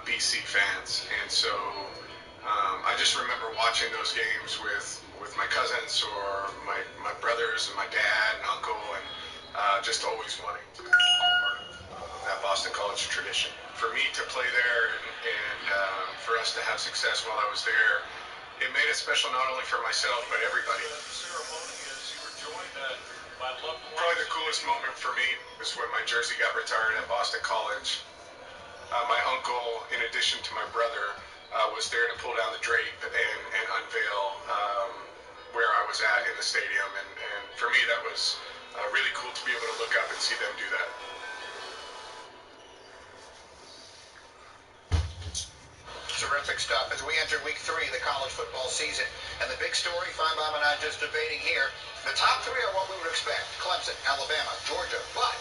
BC fans. And so I just remember watching those games with my cousins or my brothers and my dad and uncle, and just always wanting to be part of that Boston College tradition. For me to play there and for us to have success while I was there, it made it special not only for myself but everybody. Probably the coolest moment for me was when my jersey got retired at Boston College. My uncle, in addition to my brother, was there to pull down the drape and unveil where I was at in the stadium. And for me, that was really cool to be able to look up and see them do that. Terrific stuff as we enter week 3 of the college football season. And the big story, Feinbaum and I just debating here, the top 3 are what we would expect: Clemson, Alabama, Georgia. But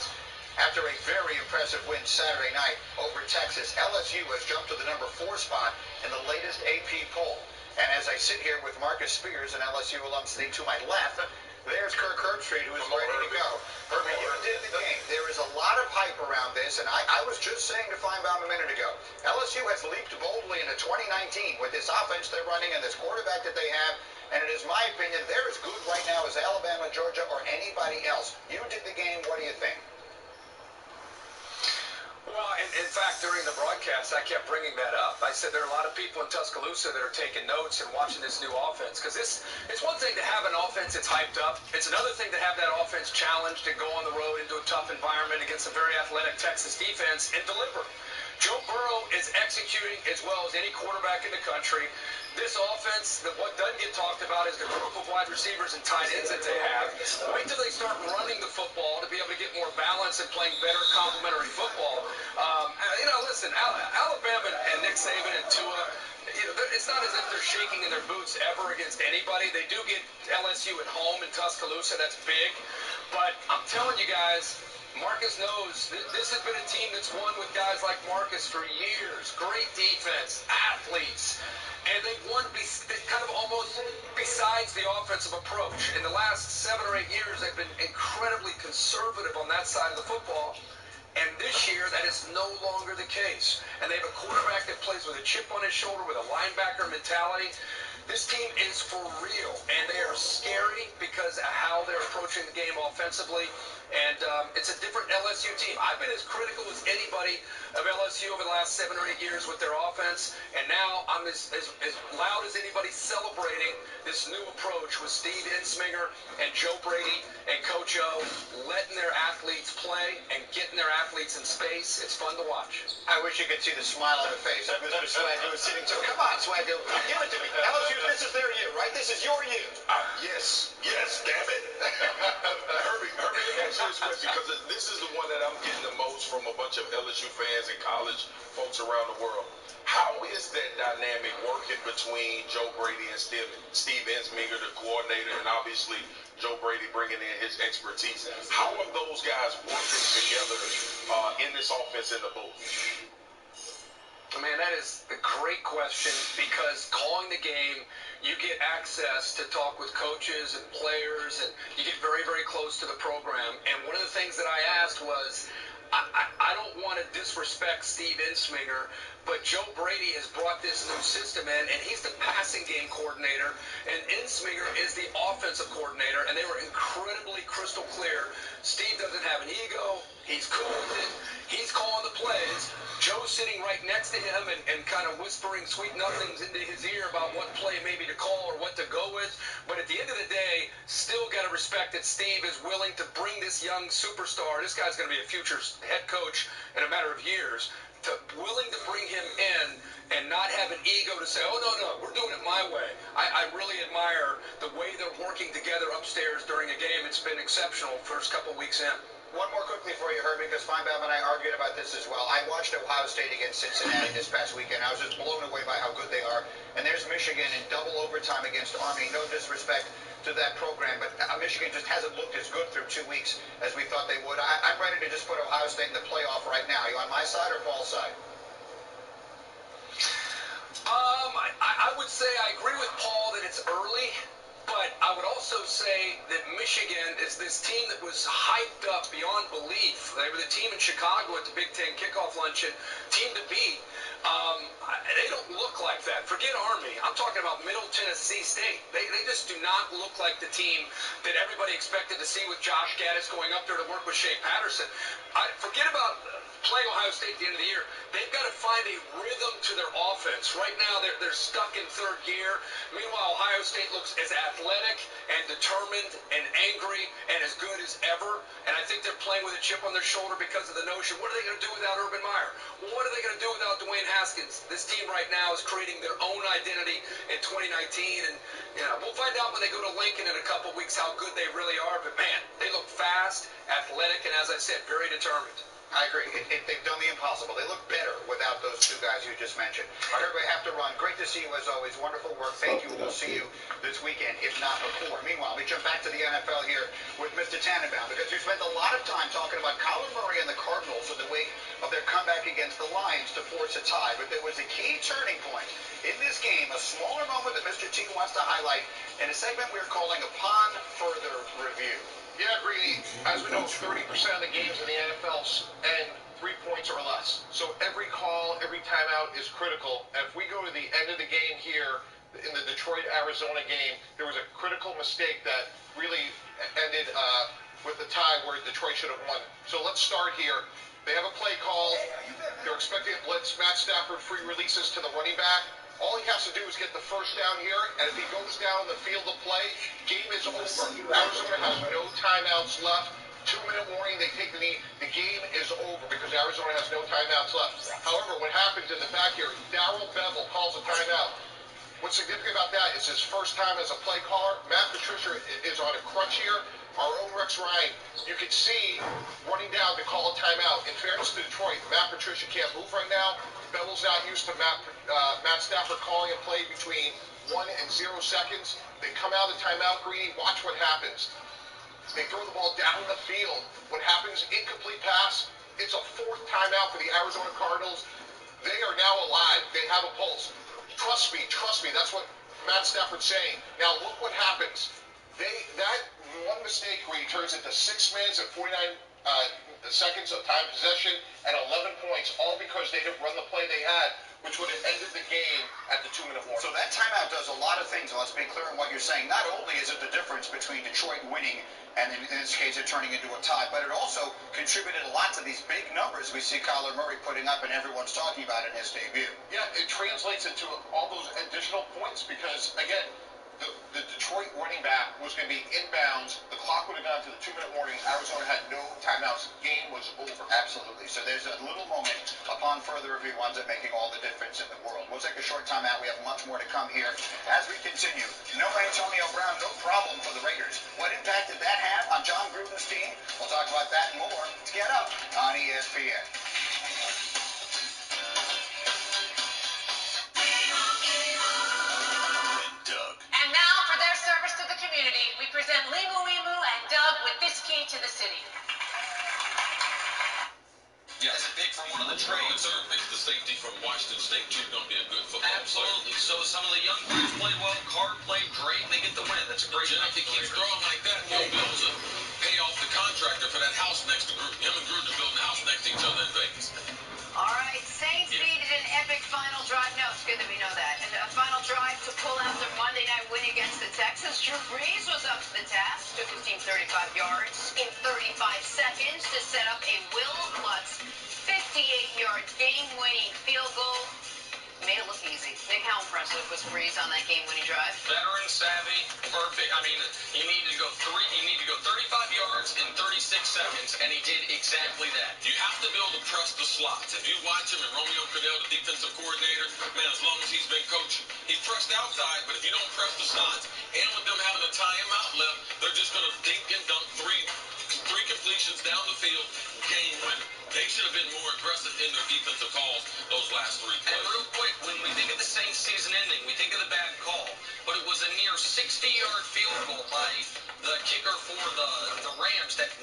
after a very impressive win Saturday night over Texas, LSU has jumped to the number 4 spot in the latest AP poll. And as I sit here with Marcus Spears, an LSU alum sitting to my left, there's Kirk Herbstreit, who is ready to go. Herbie, you did the game. There is a lot of hype around this, and I was just saying to Feinbaum a minute ago, LSU has leaped boldly into 2019 with this offense they're running and this quarterback that they have, and it is my opinion they're as good right now as Alabama, Georgia, or anybody else. You did the game. What do you think? Well, in fact, during the broadcast, I kept bringing that up. I said there are a lot of people in Tuscaloosa that are taking notes and watching this new offense, because it's one thing to have an offense that's hyped up. It's another thing to have that offense challenged and go on the road into a tough environment against a very athletic Texas defense and deliver. Joe Burrow is executing as well as any quarterback in the country. This offense, what doesn't get talked about is the group of wide receivers and tight ends that they have. Wait till they start running the football to be able to get more balance and playing better complementary football. Listen, Alabama and Nick Saban and Tua, it's not as if they're shaking in their boots ever against anybody. They do get LSU at home in Tuscaloosa. That's big. But I'm telling you guys, Marcus knows this has been a team that's won with guys like Marcus for years. Great defense, athletes. And they've won kind of almost besides the offensive approach. In the last 7 or 8 years, they've been incredibly conservative on that side of the football. And this year, that is no longer the case. And they have a quarterback that plays with a chip on his shoulder, with a linebacker mentality. This team is for real, and they are scary because of how they're approaching the game offensively. And it's a different LSU team. I've been as critical as anybody of LSU over the last 7 or 8 years with their offense, and now I'm as loud as anybody celebrating this new approach with Steve Ensminger and Joe Brady and Coach O letting their athletes play and getting their athletes in space. It's fun to watch. I wish you could see the smile on the face of Mr. Swagoo sitting to. Come on, Swagoo, give it to me. LSU, this is their year, right? This is your year. Yes, damn it. Herbie, let me ask you this question, because this is the one that I'm getting the most from a bunch of LSU fans and college folks around the world. How is that dynamic working between Joe Brady and Steve Ensminger, the coordinator, and obviously Joe Brady bringing in his expertise? How are those guys working together in this offense in the booth? Man, that is a great question, because calling the game, you get access to talk with coaches and players, and you get very, very close to the program. And one of the things that I asked was, I don't want to disrespect Steve Ensminger, but Joe Brady has brought this new system in, and he's the passing game coordinator, and Ensminger is the offensive coordinator, and they were incredibly crystal clear. Steve doesn't have an ego. He's cool with it. He's calling the plays. Joe's sitting right next to him and kind of whispering sweet nothings into his ear about what play maybe to call or what to go with. But at the end of the day, still got to respect that Steve is willing to bring this young superstar. This guy's going to be a future head coach in a matter of years. Willing to bring him in and not have an ego to say, oh, no, we're doing it my way. I really admire the way they're working together upstairs during a game. It's been exceptional first couple weeks in. One more quickly for you, Herbie, because Feinbaum and I argued about this as well. I watched Ohio State against Cincinnati this past weekend. I was just blown away by how good they are. And there's Michigan in double overtime against Army. No disrespect to that program, but Michigan just hasn't looked as good through 2 weeks as we thought they would. I'm ready to just put Ohio State in the playoff right now. Are you on my side or Paul's side? I would say I agree with Paul that it's early. But I would also say that Michigan is this team that was hyped up beyond belief. They were the team in Chicago at the Big Ten kickoff luncheon, team to beat. forget Army. I'm talking about Middle Tennessee State. They just do not look like the team that everybody expected to see with Josh Gaddis going up there to work with Shea Patterson. Forget about playing Ohio State at the end of the year. They've got to find a rhythm to their offense. Right now, they're stuck in third gear. Meanwhile, Ohio State looks as athletic and determined and angry and as good as ever. And I think they're playing with a chip on their shoulder because of the notion, what are they going to do without Urban Meyer? What are they going to do without Dwayne Haskins? This team right now is creating their own identity in 2019. And we'll find out when they go to Lincoln in a couple weeks how good they really are. But, man, they look fast, athletic, and, as I said, very determined. I agree. They've done the impossible. They look better without those two guys you just mentioned. Everybody have to run. Great to see you as always. Wonderful work. Thank you. We'll see you this weekend, if not before. Meanwhile, we jump back to the NFL here with Mr. Tannenbaum because we spent a lot of time talking about Kyler Murray and the Cardinals in the wake of their comeback against the Lions to force a tie. But there was a key turning point in this game, a smaller moment that Mr. T wants to highlight in a segment we're calling Upon Further Review. Yeah, Greeny, as we know, 30% of the games in the NFL end 3 points or less. So every call, every timeout is critical. And if we go to the end of the game here in the Detroit-Arizona game, there was a critical mistake that really ended with the tie where Detroit should have won. So let's start here. They have a play call. They're expecting a blitz. Matt Stafford free releases to the running back. All he has to do is get the first down here, and if he goes down the field of play, game is over. Arizona has no timeouts left. 2-minute warning, they take the knee. The game is over because Arizona has no timeouts left. However, what happens in the back here, Darrell Bevel calls a timeout. What's significant about that is his first time as a play caller. Matt Patricia is on a crutch here. Our own Rex Ryan, you can see running down to call a timeout. In fairness to Detroit, Matt Patricia can't move right now. Bevel's not used to Matt Stafford calling a play between 1 and 0 seconds. They come out of the timeout, Greeny. Watch what happens. They throw the ball down the field. What happens? Incomplete pass. It's a fourth timeout for the Arizona Cardinals. They are now alive. They have a pulse. Trust me. That's what Matt Stafford's saying. Now look what happens. That one mistake where he turns into 6 minutes and 49 seconds of time possession and 11 points, all because they didn't run the play they had, which would have ended the game at the 2-minute warning. So that timeout does a lot of things. Let's be clear on what you're saying. Not only is it the difference between Detroit winning and in this case it turning into a tie, but it also contributed a lot to these big numbers we see Kyler Murray putting up and everyone's talking about in his debut. Yeah, it translates into all those additional points because, again, the Detroit running back was going to be inbounds. The clock would have gone to the 2-minute warning. Arizona had no timeouts. The game was over. Absolutely. So there's a little moment upon further review winds up making all the difference in the world. We'll take a short time out. We have much more to come here as we continue. No Antonio Brown, no problem for the Raiders. What impact did that have on John Gruden's team? We'll talk about that and more. Let's get up on ESPN. And now, for their service to the community, we present Limu Imu and Doug with this key to the city. Yeah, it's a pick from one of the trades. Makes the safety from Washington State, too, going to be a good football Absolutely. So some of the young players played well. Card played great, and they get the win. That's a great player. win. If he keeps throwing like that, he'll be able to pay off the contractor for that house next to Gruden. Him and Gruden are building a house next to each other in Vegas. All right, Saints needed an epic final drive. No, it's good that we know that. And a final drive to pull out their Monday night win against the Texans. Drew Brees was up to the task. Took his team 35 yards in 35 seconds to set up a Will Lutz 58-yard game-winning field goal. Made it look easy. Nick, how impressive was Brees on that game-winning drive? Veteran savvy, perfect. I mean, he needed to go 35 yards in 36 seconds, and he did exactly that. You have to be able to press the slots. If you watch him and Romeo Crennel, the defensive coordinator, man, as long as he's been coaching, he's pressed outside, but if you don't press the slots, and with them having a timeout left, they're just going to dink and dunk three completions down the field, game winner. They should have been more aggressive in their defensive calls those last 3 plays. And real quick, when we think of the Saints season ending, we think of the bad call, but it was a near 60-yard field goal by the kicker for the Rams that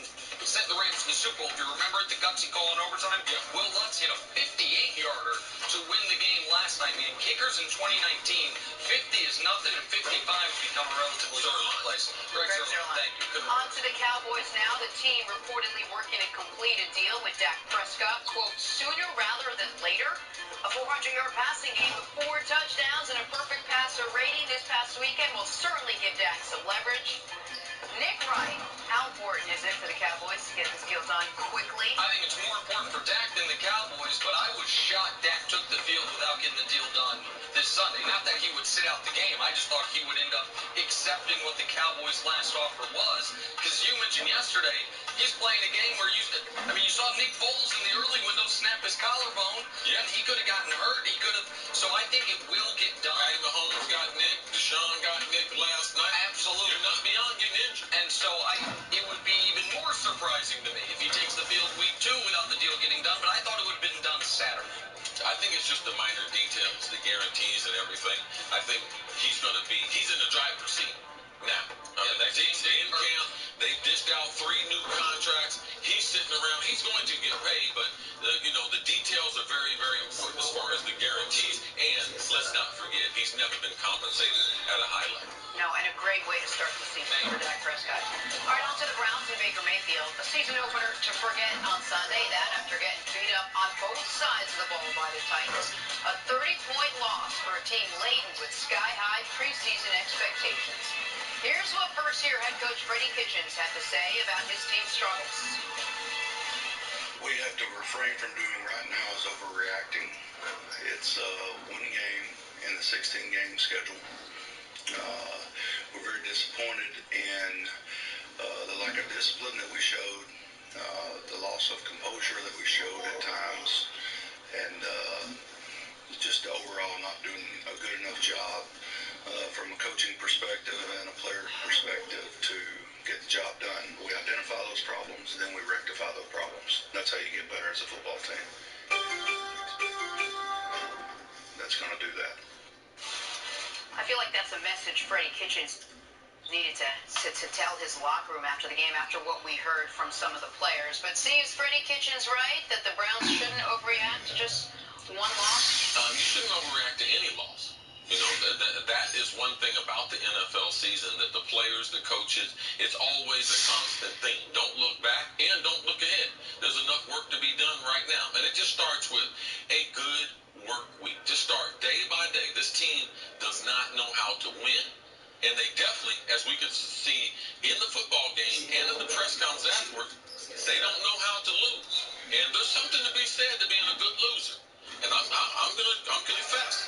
sent the Rams to the Super Bowl. If you remember it, the gutsy call in overtime, Yeah. Will Lutz hit a 58-yarder to win the game last night. Meaning kickers in 2019, 50 is nothing, and 55 has become a relatively commonplace. Greg Zerline, thank you. Couldn't On to the Cowboys now. The team reportedly working to complete a deal with Dak Prescott, quote, sooner rather than later. A 400-yard 300-yard passing game with 4 touchdowns and a perfect passer rating this past weekend will certainly give Dak some leverage. Nick Wright, how important is it for the Cowboys to get this deal done quickly? I think it's more important for Dak than the Cowboys, but I was shocked Dak took the field without getting the deal done this Sunday. Not that he would sit out the game. I just thought he would end up accepting what the Cowboys' last offer was, because you mentioned yesterday, he's playing a game where you saw Nick Foles in the early window snap his collarbone, and he could have gotten hurt. So I think it will get done. Patty Mahomes got Nick, Deshaun got Nick last night. Absolutely. You're not beyond getting injured. And so it would be even more surprising to me if he takes the field week 2 without the deal getting done, but I thought it would have been done Saturday. I think it's just the minor details, the guarantees and everything. I think he's in the driver's seat now. That team's in camp. They dished out 3 new contracts. He's sitting around. He's going to get paid, but the details are very, very important as far as the guarantees. And let's not forget, he's never been compensated at a high level. No, and a great way to start the season for Dak Prescott. All right, on to the Browns and Baker Mayfield. A season opener to forget on Sunday. That after getting beat up on both sides of the ball by the Titans. A 30-point loss for a team laden with sky-high preseason expectations. Here's what first-year head coach Freddie Kitchens had to say about his team's struggles. What we have to refrain from doing right now is overreacting. It's one game in the 16-game schedule. We're very disappointed in the lack of discipline that we showed, the loss of composure that we showed at times, and just overall not doing a good enough job from a coaching perspective and a player perspective to get the job done. We identify those problems, then we rectify those problems. That's how you get better as a football team. That's going to do that. I feel like that's a message Freddie Kitchens needed to tell his locker room after the game, after what we heard from some of the players. But see, is Freddie Kitchens right that the Browns shouldn't overreact to just one loss? You shouldn't overreact to any loss. That is one thing about the NFL season, that the players, the coaches, it's always a constant theme. Don't look back and don't look ahead. There's enough work to be done right now. And it just starts with a good work week. Just start day by day. This team does not know how to win. And they definitely, as we could see in the football game and in the press conference afterwards, they don't know how to lose. And there's something to be said to being a good loser. And I'm gonna confess.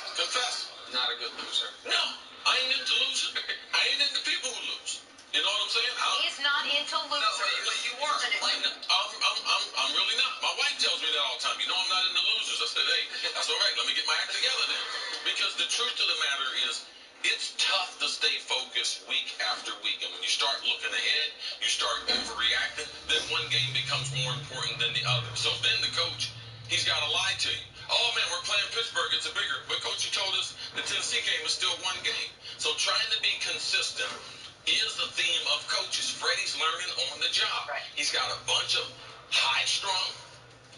Not a good loser. No, I ain't into losing. I ain't into people who lose. You know what I'm saying? He's not into losers. No, you are. I'm really not. My wife tells me that all the time. I'm not into losers. I said, hey, that's all right. Let me get my act together then. Because the truth of the matter is, it's tough to stay focused week after week. And when you start looking ahead, you start overreacting, then one game becomes more important than the other. So then the coach, he's got to lie to you. Oh, man, we're playing Pittsburgh. It's a bigger. But, Coach, you told us the Tennessee game is still one game. So trying to be consistent is the theme of coaches. Freddie's learning on the job. Right. He's got a bunch of high-strung,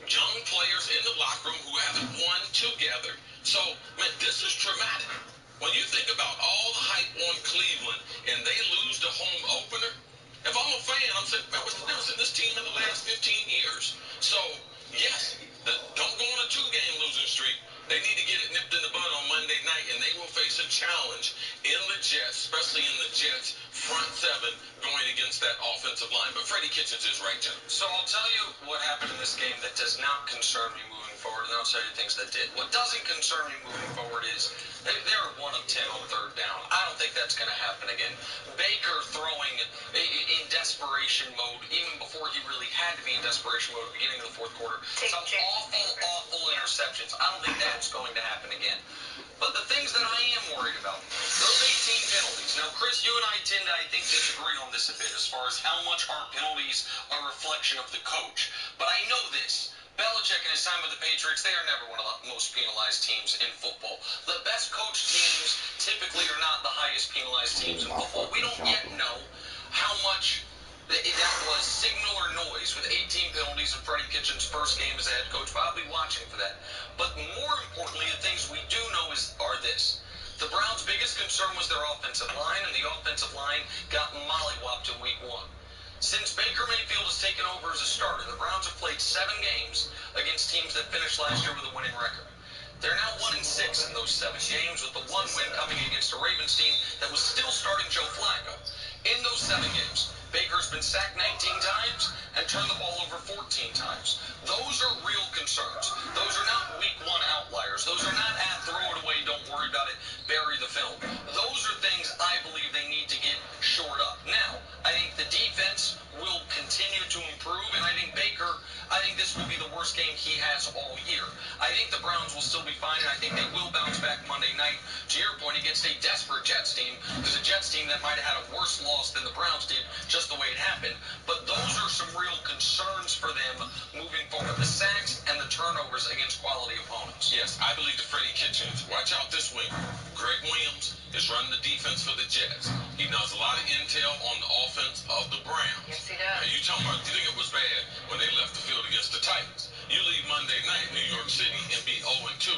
young players in the locker room who haven't won together. So, man, this is traumatic. When you think about all the hype on Cleveland and they lose the home opener, if I'm a fan, I'm saying, man, what's the difference in this team in the last 15 years? So, yes, don't go on a 2-game losing streak. They need to get it nipped in the bud on Monday night, and they will face a challenge in the Jets, especially in the Jets' front 7 going against that offensive line. But Freddie Kitchens is right, Jim. So I'll tell you what happened in this game that does not concern me moving forward, and I'll tell you things that did. What doesn't concern me moving forward is they were 1 of 10 on 3rd down. I don't think that's going to happen again. Baker throwing in desperation mode, even before he really had to be in desperation mode at the beginning of the 4th quarter. Some awful interceptions. I don't think that's going to happen again. But the things that I am worried about, those 18 penalties. Now, Chris, you and I tend to, I think, disagree on this a bit as far as how much our penalties are a reflection of the coach. But I know this. Belichick in his time with the Patriots, they are never one of the most penalized teams in football. The best coached teams typically are not the highest penalized teams in football. We don't yet know how much that was signal or noise with 18 penalties in Freddie Kitchens' first game as a head coach, but I'll be watching for that. But more importantly, the things we do know are this. The Browns' biggest concern was their offensive line, and the offensive line got mollywopped in week 1. Since Baker Mayfield has taken over as a starter, the Browns have played 7 games against teams that finished last year with a winning record. They're now 1-6 7 games, with the one win coming against a Ravens team that was still starting Joe Flacco. In those 7 games, Baker's been sacked 19 times and turned the ball over 14 times. Those are real concerns. Those are not week 1 outliers. Those are not, throw it away, don't worry about it, bury the film. Those are things I believe they need to get shored up. Now, I think the defense will continue to improve, and I think this will be the worst game he has all year. I think the Browns will still be fine, and I think they will bounce back Monday night, to your point, against a desperate Jets team, because a Jets team that might have had a worse loss than the Browns did, just the way it happened. But those are some real concerns for them moving forward, the sacks and the turnovers against quality opponents. Yes, I believe the Freddie Kitchens. Watch out this week. Greg Williams is running the defense for the Jets. He knows a lot of intel on the offense of the Browns. Yes, he does. Now, you talking about, you think it was bad when they left the field against the Titans? You leave Monday night, New York City, and be 0-2.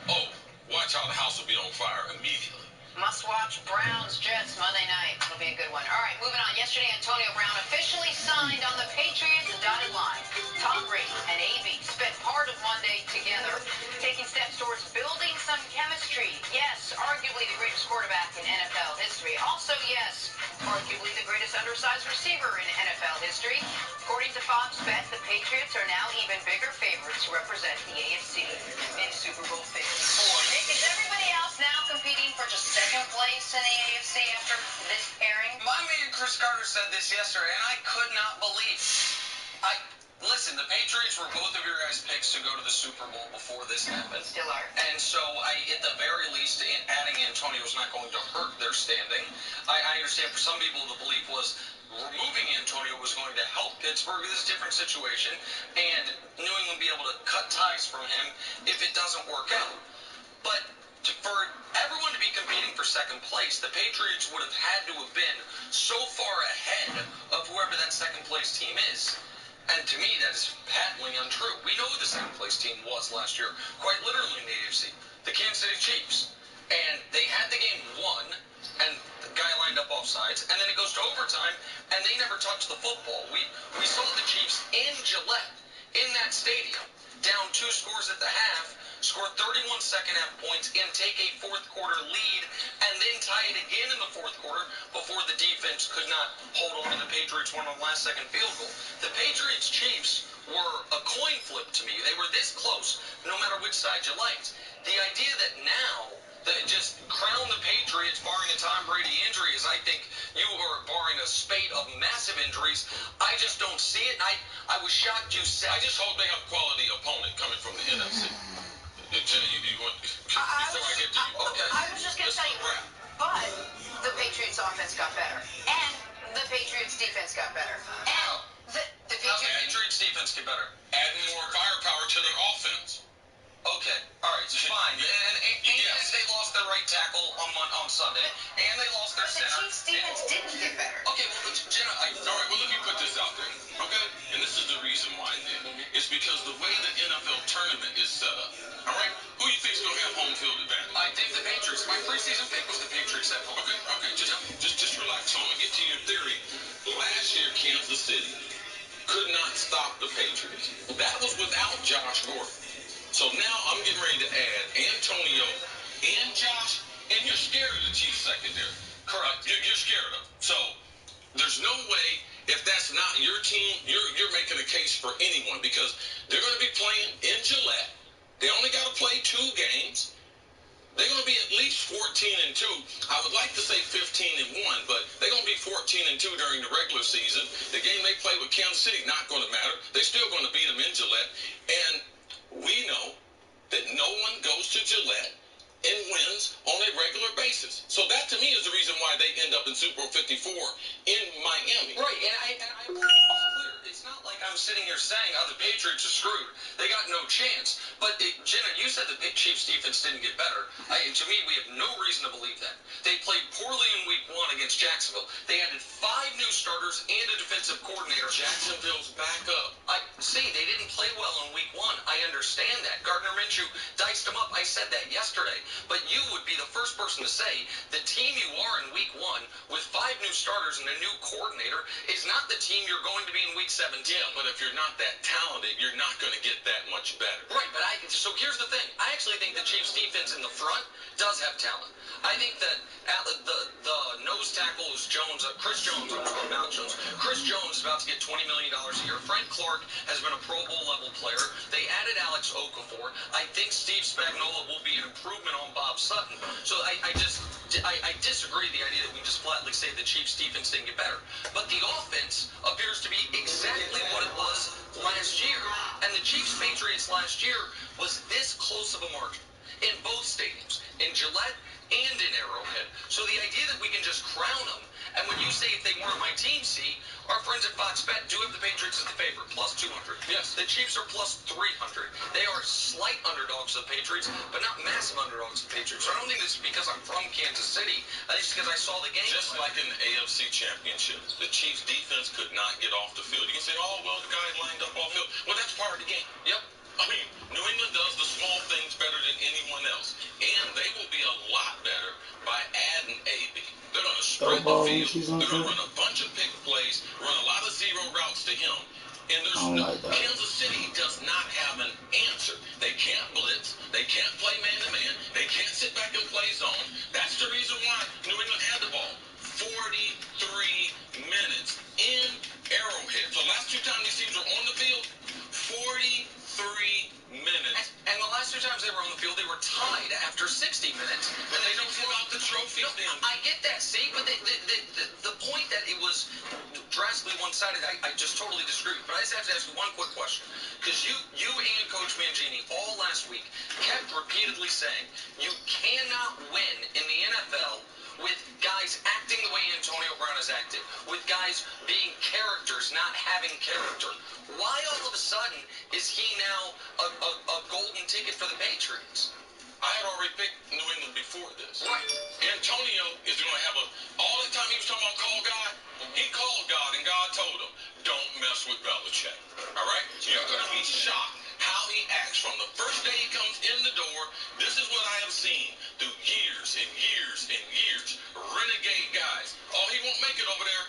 Oh, watch how the house will be on fire immediately. Must-watch Browns-Jets Monday night. It'll be a good one. All right, moving on. Yesterday, Antonio Brown officially signed on the Patriots dotted line. Tom Brady and AB spent part of Monday together, taking steps towards building some chemistry. Yes, arguably the greatest quarterback in NFL history. Also, yes, arguably the greatest undersized receiver in NFL history. According to Fox Bet, the Patriots are now even bigger favorites to represent the AFC in Super Bowl 54. Nick, is everybody else now competing for just second place in the AFC after this pairing? My man Chris Carter said this yesterday, and I could not believe it. Listen, the Patriots were both of your guys' picks to go to the Super Bowl before this happened. Still are. And so, at the very least, adding Antonio is not going to hurt their standing. I understand for some people the belief was removing Antonio was going to help Pittsburgh. This is a different situation, and New England be able to cut ties from him if it doesn't work out. But for everyone to be competing for second place, the Patriots would have had to have been so far ahead of whoever that second place team is. And to me, that is patently untrue. We know who the second place team was last year, quite literally in the AFC, the Kansas City Chiefs. And they had the game won, and the guy lined up offsides, and then it goes to overtime, and they never touched the football. We saw the Chiefs in Gillette, in that stadium, down 2 scores at the half, score 31 second-half points, and take a fourth-quarter lead, and then tie it again in the fourth quarter before the defense could not hold on, and the Patriots won on the last-second field goal. The Patriots-Chiefs were a coin flip to me. They were this close, no matter which side you liked. The idea that now just crown the Patriots, barring a Tom Brady injury, as I think you are barring a spate of massive injuries, I just don't see it. And I was shocked you said. I just hope they have a quality opponent coming from the NFC. Jenny, you want before I get to you? Okay. I was just going to tell you, but the Patriots offense got better, and the Patriots defense got better, and the How the Patriots defense get better? Adding more firepower to their offense. Okay, all right, fine. And Yes. they lost their right tackle on Sunday, and they lost their But the center. Chiefs defense didn't get better. Okay, well, Jenna, All right, well, let me put this out there, okay? And this is the reason why it did. It's because the way the NFL tournament is set up, all right? Who you think's going to have home field advantage? I think the Patriots. My preseason pick was the Patriots at home. Okay, just relax. So I'm going to get to your theory. Last year, Kansas City could not stop the Patriots. That was without Josh Gordon. So now I'm getting ready to add Antonio and Josh, and you're scared of the Chiefs secondary. Correct. You're scared of them. So there's no way, if that's not your team, you're making a case for anyone, because they're going to be playing in Gillette. They only got to play 2 games. They're going to be at least 14-2. I would like to say 15-1, but they're going to be 14-2 during the regular season. The game they play with Kansas City, not going to matter. They're still going to beat them in Gillette. And we know that no one goes to Gillette and wins on a regular basis. So that, to me, is the reason why they end up in Super Bowl 54 in Miami. Right, and I clear. It's not like I'm sitting here saying, oh, the Patriots are screwed. They got no chance. But, Jenna, you said the Chiefs' defense didn't get better. To me, we have no reason to believe that. They played poorly in Week 1 against Jacksonville. They added 5 new starters and a defensive coordinator. Jacksonville's back up. They didn't play well in Week 1. I understand that. Gardner Minshew diced them up. I said that yesterday. But you would be the first person to say the team you are in Week 1 with 5 new starters and a new coordinator is not the team you're going to be in Week 17. Yeah, Yeah, but if you're not that talented, you're not going to get that much better. Right, but so here's the thing. I actually think the Chiefs defense in the front does have talent. I think that the nose tackle is Jones, Chris Jones, I was going Mount Jones. Chris Jones is about to get $20 million a year. Frank Clark has been a Pro Bowl level player. They added Alex Okafor. I think Steve Spagnuolo will be an improvement on Bob Sutton. So I disagree the idea that we just flatly say the Chiefs defense didn't get better. But the offense appears to be exactly what it was last year. And the Chiefs-Patriots last year was this close of a margin in both stadiums, in Gillette and in Arrowhead. So the idea that we can just crown them, and when you say if they weren't my team, see, our friends at Fox Bet do have the Patriots as the favorite, plus 200. Yes. The Chiefs are plus 300. They are slight underdogs to the Patriots, but not massive underdogs to the Patriots. So I don't think this is because I'm from Kansas City. I think it's because I saw the game. Just like in the AFC Championship, the Chiefs defense could not get off the field. You can say, oh, well, the guy lined up off field. Well, that's part of the game. Yep. I mean, New England does the small things better than anyone else. And they will be a lot better by adding AB. They're going to spread the field. They're going to run a bunch of pick plays, run a lot of zero routes to him. And there's Kansas City does not have an answer. They can't blitz. They can't play man-to-man. They can't sit back and play zone. That's the reason why New England had the ball. 43 minutes in Arrowhead. So last two times these teams were on the field, 43 minutes. And the last two times they were on the field, they were tied after 60 minutes. But they don't give out the trophies then. I get that, see, but the point that it was drastically one-sided, I just totally disagree with. But I just have to ask you one quick question. Because you and Coach Mangini all last week kept repeatedly saying you cannot win in the NFL with guys acting the way Antonio Brown has acted, with guys being characters, not having character. Why all of a sudden is he now a golden ticket for the Patriots? I had already picked New England before this. Right. Antonio is going to have all the time he was talking about call God, he called God and God told him, don't mess with Belichick. All right? You're going to be shocked how he acts from the first day he comes in the door. This is what I have seen through years and years and years. Renegade guys. Oh, he won't make it over there.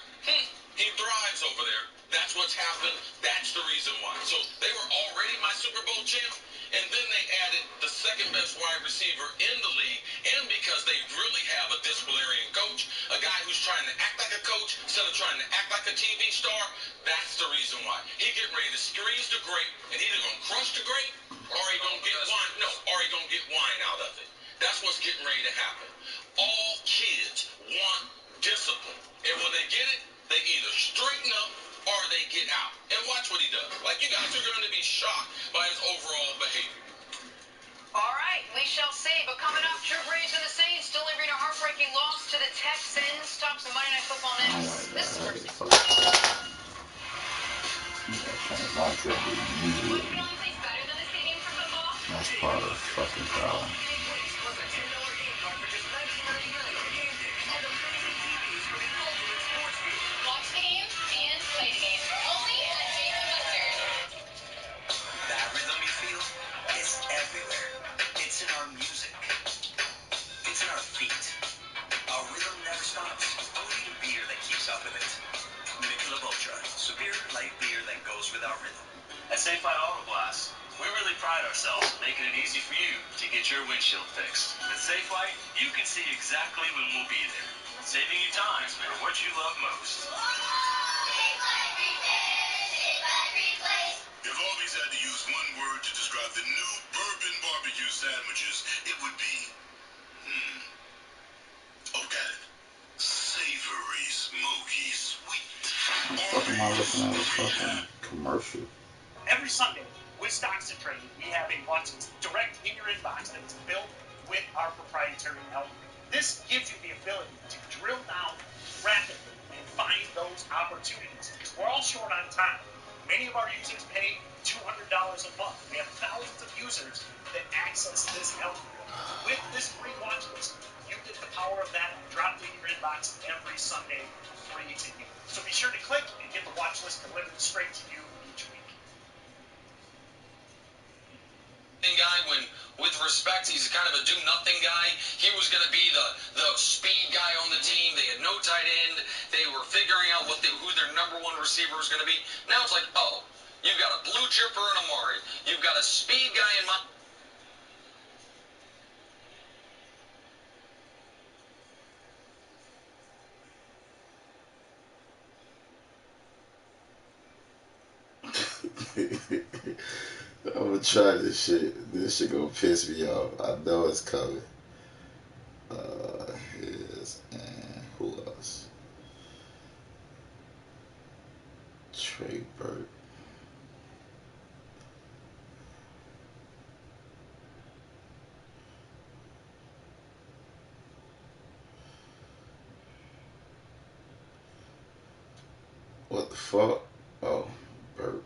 He thrives over there. That's what's happened. That's the reason why. So they were already my Super Bowl champ, and then they added the second best wide receiver in the league, and because they really have a disciplinarian coach, a guy who's trying to act like a coach instead of trying to act like a TV star, that's the reason why. He getting ready to squeeze the grape, and either going to crush the grape, or he going to get wine. No, or he going to get wine out of it. That's what's getting ready to happen. All kids want discipline, and when they get it, they either straighten up or they get out. And watch what he does. Like, you guys are going to be shocked by his overall behavior. All right, we shall see. But coming up, Drew Brees and the Saints delivering a heartbreaking loss to the Texans. Talk some Monday Night Football next. This is First. What feeling tastes better than the stadium for football? That's part of fucking problem. Watch the game and play the game. Only at Dave & Buster's. That rhythm you feel is everywhere. It's in our music. It's in our feet. Our rhythm never stops. Only the beer that keeps up with it. Michelob Ultra, superior light beer that goes with our rhythm. At Safe Light Auto Glass, we really pride ourselves in making it easy for you to get your windshield fixed. With Safe Light, you can see exactly when we'll be there, saving you time for what you love most. If Arby's had to use one word to describe the new bourbon barbecue sandwiches, it would be, okay, savory, smoky, sweet. What the fuck am I looking at? A fucking commercial. Every Sunday with Stocks and Trade, we have a watch list direct in your inbox that is built with our proprietary algorithm. This gives you the ability to drill down rapidly and find those opportunities. Because we're all short on time. Many of our users pay $200 a month. We have thousands of users that access this algorithm. With this free watch list, you get the power of that dropped in your inbox every Sunday free to you. So be sure to click and get the watch list delivered straight to you each week. Guy when with with respect. He's kind of a do-nothing guy. He was going to be the speed guy on the team. They had no tight end. They were figuring out who their number one receiver was going to be. Now it's like, oh, you've got a blue chipper in Amari. You've got a speed guy in mind. I'm gonna try this shit. This shit gonna piss me off. I know it's coming. Here's and who else? Trey Burke. What the fuck? Oh, Burke.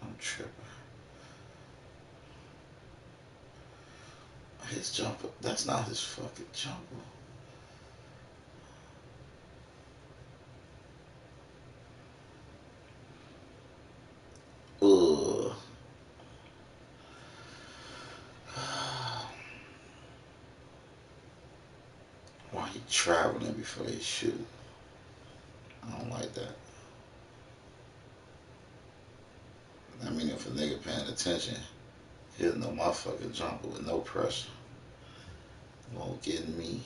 I'm tripping. His jumper. That's not his fucking jumper. Ugh. Why he traveling before they shoot? I don't like that. I mean, if a nigga paying attention, he'll know my fucking jumper with no pressure. Won't get me.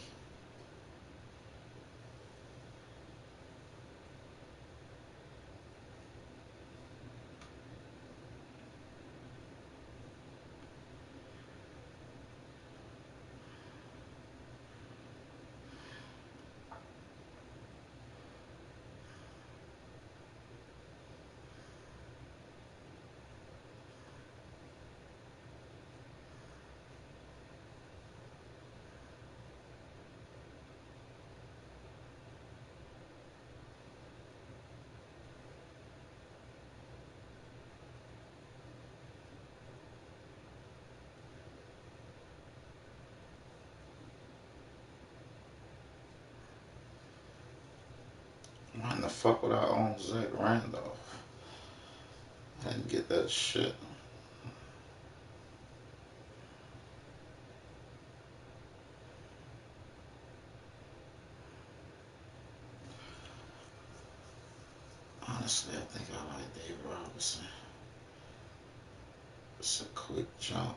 Why in the fuck would I own Zach Randolph? I didn't get that shit. Honestly, I think I like Dave Robinson. It's a quick jump.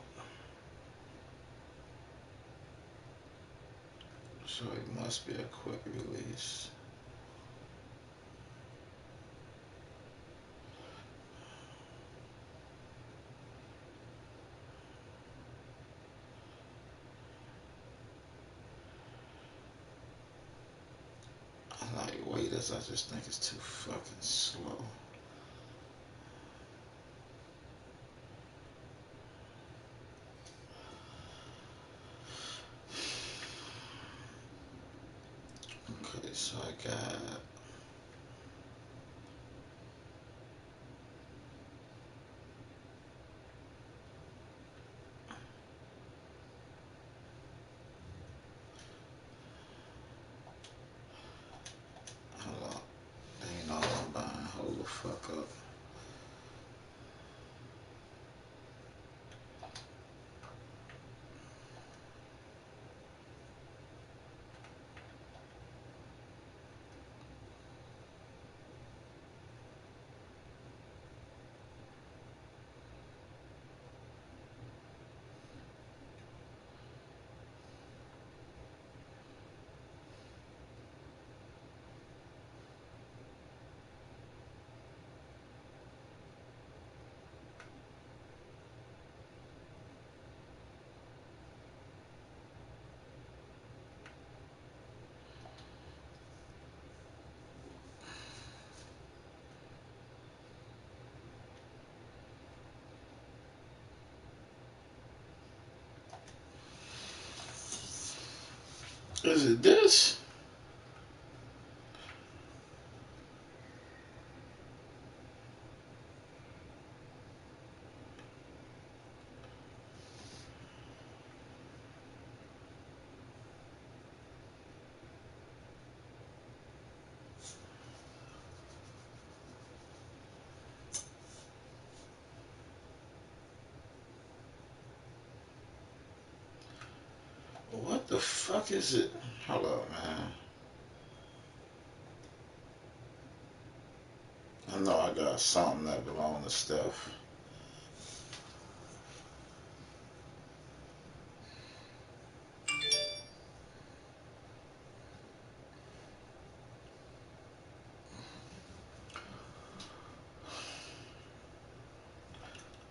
So it must be a quick release. I like waiters, I just think it's too fucking slow. Okay, so I got hold on. They ain't all I'm buying. Hold the fuck up. Is it this? The fuck is it? Hold up, man. I know I got something that belongs to Steph.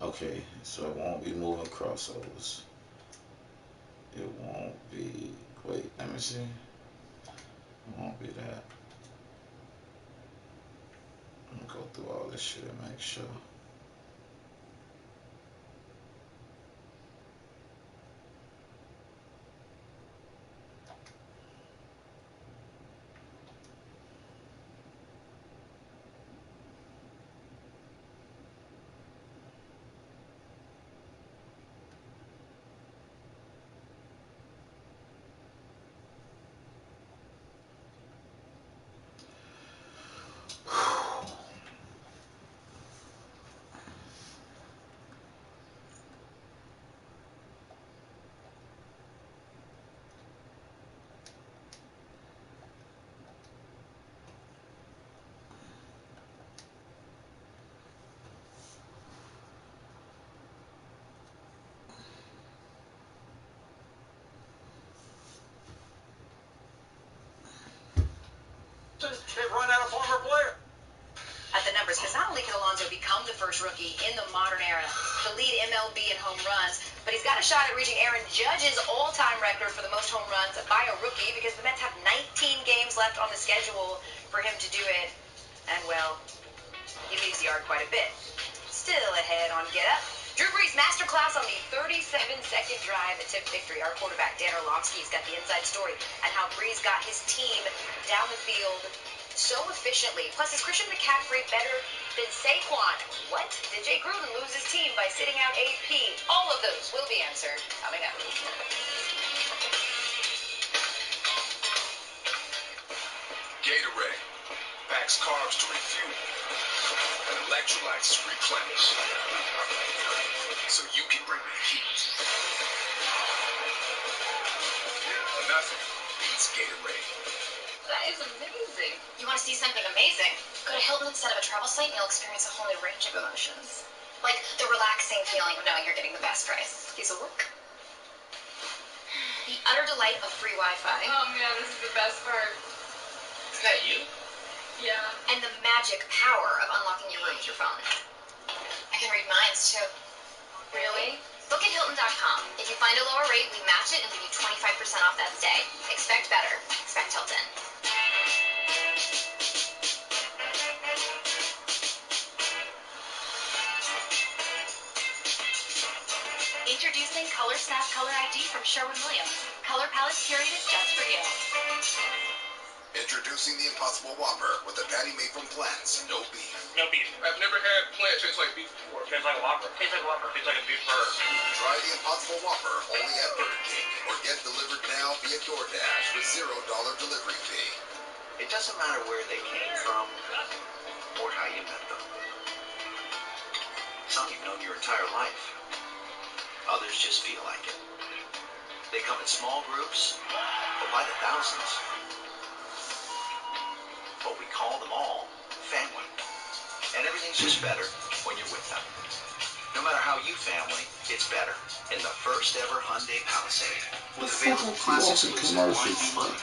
Okay, so it won't be moving crossovers. It won't be. Wait, let me see. It won't be that. I'm gonna go through all this shit and make sure. They've run out of former players. At the numbers, because not only can Alonso become the first rookie in the modern era to lead MLB in home runs, but he's got a shot at reaching Aaron Judge's all-time record for the most home runs by a rookie, because the Mets have 19 games left on the schedule for him to do it. And, well, he leaves the yard quite a bit. Still ahead on Get Up. Drew Brees' masterclass on the 37-second drive that tipped victory. Our quarterback, Dan Orlovsky's got the inside story on how Brees got his team down the field so efficiently. Plus, is Christian McCaffrey better than Saquon? What? Did Jay Gruden lose his team by sitting out AP? All of those will be answered coming up. Gatorade packs carbs to refuel and electrolytes to replenish, so you can bring the heat. Nothing beats Gatorade. That is amazing. You want to see something amazing? Go to Hilton instead of a travel site and you'll experience a whole new range of emotions. Like the relaxing feeling of knowing you're getting the best price. Piece of work. The utter delight of free Wi-Fi. Oh man, this is the best part. Is that you? Yeah. And the magic power of unlocking your room with your phone. I can read minds too. Really? Book at Hilton.com. If you find a lower rate, we match it and give you 25% off that stay. Expect better. Expect Hilton. Introducing Color Snap Color ID from Sherwin-Williams. Color palette curated just for you. Introducing the Impossible Whopper with a patty made from plants, no beef. No beef. I've never had plant taste like beef before. Tastes like a Whopper. Tastes like a Whopper. Tastes like a beef burger. Try the Impossible Whopper only at Burger King, or get delivered now via DoorDash with $0 delivery fee. It doesn't matter where they came from or how you met them. Some you've known your entire life. Others just feel like it. They come in small groups or by the thousands. But we call them all family. And everything's just better when you're with them. No matter how you family, it's better in the first ever Hyundai Palisade with available class exclusive Line B money.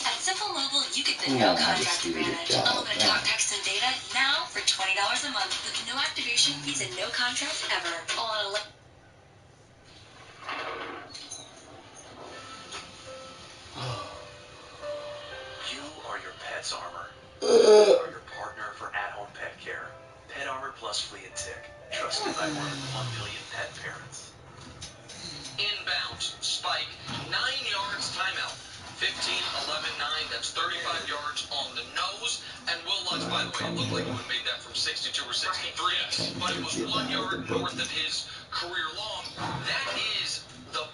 At Simple Mobile, you get the no contract advantage. Unlimited talk, text, and data now for $20 a month with no activation fees and no contract ever. All on a You are your pet's armor. We are your partner for at-home pet care. Pet Armor Plus Flea and Tick. Trusted by more than 1 million pet parents. Inbounds, spike, 9 yards, timeout. 15, 11, 9, that's 35 yards on the nose. And Will Lutz, by the way, it looked like he would have made that from 62 or 63, but it was 1 yard north of his career long. That is the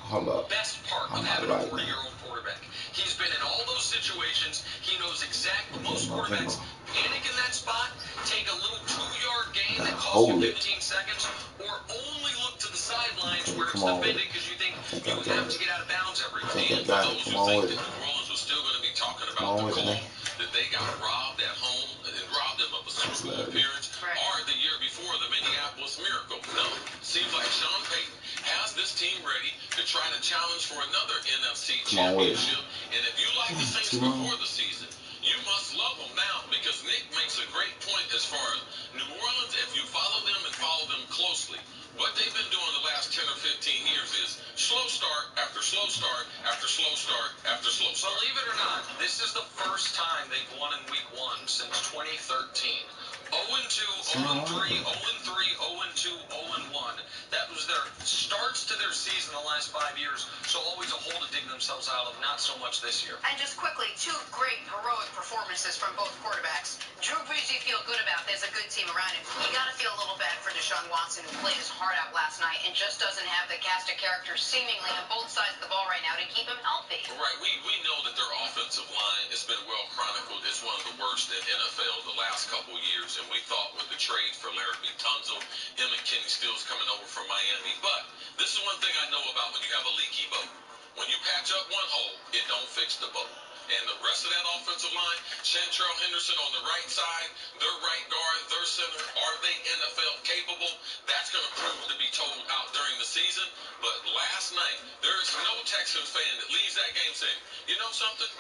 best part of having a 40-year-old quarterback. He's been in all those situations. He knows exactly. Most quarterbacks panic in that spot, take a little 2-yard gain that costs you 15 seconds, or only look to the sidelines where it's defended because you think think You I got have it. to get out of bounds every I day. think I And for got it. those Come who on think with that it. New Orleans was still going to be talking Come about on the with it, call nigga. that they got robbed at home and robbed them of a Super Bowl appearance, or the year before the Minneapolis Miracle. No, seems like Sean Payton has this team ready to try to challenge for another NFC championship. And if you like the Saints before the season, you must love them now, because Nick makes a great point as far as New Orleans. If you follow them and follow them closely, what they've been doing the last 10 or 15 years is slow start after slow start after slow start after slow start. Believe it or not, this is the first time they've won in week 1 since 2013. 0-2, 0-3, 0-3, 0-2, 0-1. That was their starts to their season the last 5 years, so always a hole to dig themselves out of, not so much this year. And just quickly, 2 great heroic performances from both quarterbacks. Drew Brees, you feel good about. There's a good team around him. You got to feel a little bad for Deshaun Watson, who played his heart out last night and just doesn't have the cast of characters seemingly on both sides of the ball right now to keep him healthy. Right. We know that their offensive line has been well chronicled. It's one of the worst in NFL the last couple years. And we thought with the trade for Larry Tunsil, him and Kenny Stills coming over from Miami. But this is one thing I know about when you have a leaky boat. When you patch up one hole, it don't fix the boat. And the rest of that offensive line, Chantrell Henderson on the right side, their right guard, their center, are they NFL capable? That's going to prove to be told out during the season. But last night, there is no Texans fan that leaves that game saying, you know something?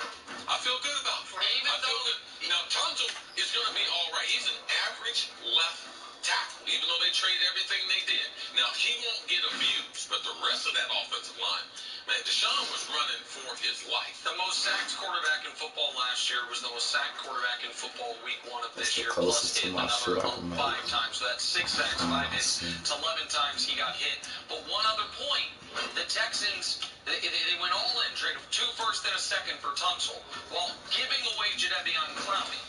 I feel good about it. I feel good. Now, Tunsil is going to be all right. He's an average left tackle, even though they traded everything they did. Now, he won't get abused, but the rest of that offensive line, man, Deshaun was running for his life. The most sacked quarterback in football last year was the most sacked quarterback in football week 1 of this year, plus hit another 5 times. So that's 6 sacks, 5 hits. It's 11 times he got hit. But one other point, the Texans, they went all in, traded 2 firsts and a second for Tunsil, while giving away Jadeveon Clowney.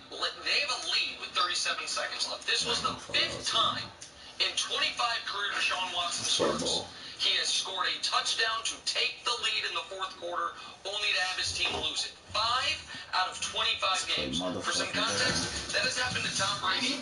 They have a lead with 37 seconds left. This was the 5th time in 25 career Deshaun Watson starts he has scored a touchdown to take the lead in the 4th quarter, only to have his team lose it. 5 out of 25 games. For some context, that has happened to Tom Brady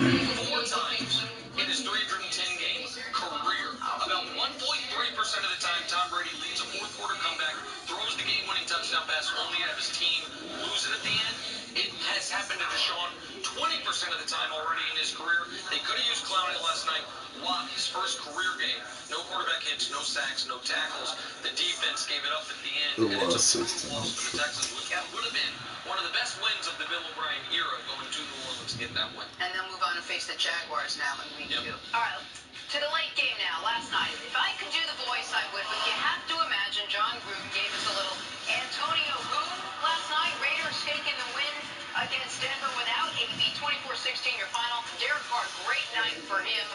4 times in his 310-game career. About 1.3% of the time, Tom Brady leads a 4th quarter comeback, throws the game-winning touchdown pass, only to have his team lose it at the end. It has happened to Deshaun 20% of the time already in his career. They could have used Clowney last night. Watt, his first career game, no quarterback hits, no sacks, no tackles. The defense gave it up at the end, and it's a brutal loss for the Texans, which would have been one of the best wins of the Bill O'Brien era, going to New Orleans to get that win. And they'll move on and face the Jaguars now in week 2. All right, to the late game now. Last night, if I could do the voice, I would, but you have to imagine John Gruden gave us a little Antonio who last night. Raiders taking the win against Denver without AB. 24-16 your final. Derek Carr, great night for him.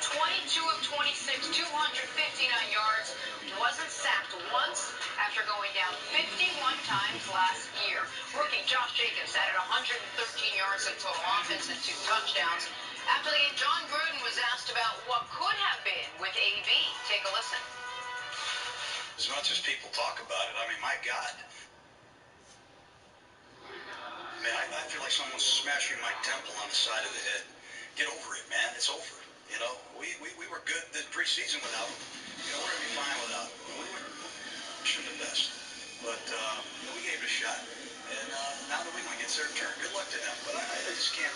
22 of 26, 259 yards. Wasn't sacked once after going down 51 times last year. Rookie Josh Jacobs added 113 yards of total offense and 2 touchdowns. After the game, John Gruden was asked about what could have been with AB. Take a listen. As much as people talk about it, I mean, my God. Man, I feel like someone's smashing my temple on the side of the head. Get over it, man. It's over. You know, we were good the preseason without him. You know, we're going to be fine without him. We were pushing the best. But, you know, we gave it a shot. And now New England gets their turn. Good luck to them. But I just can't,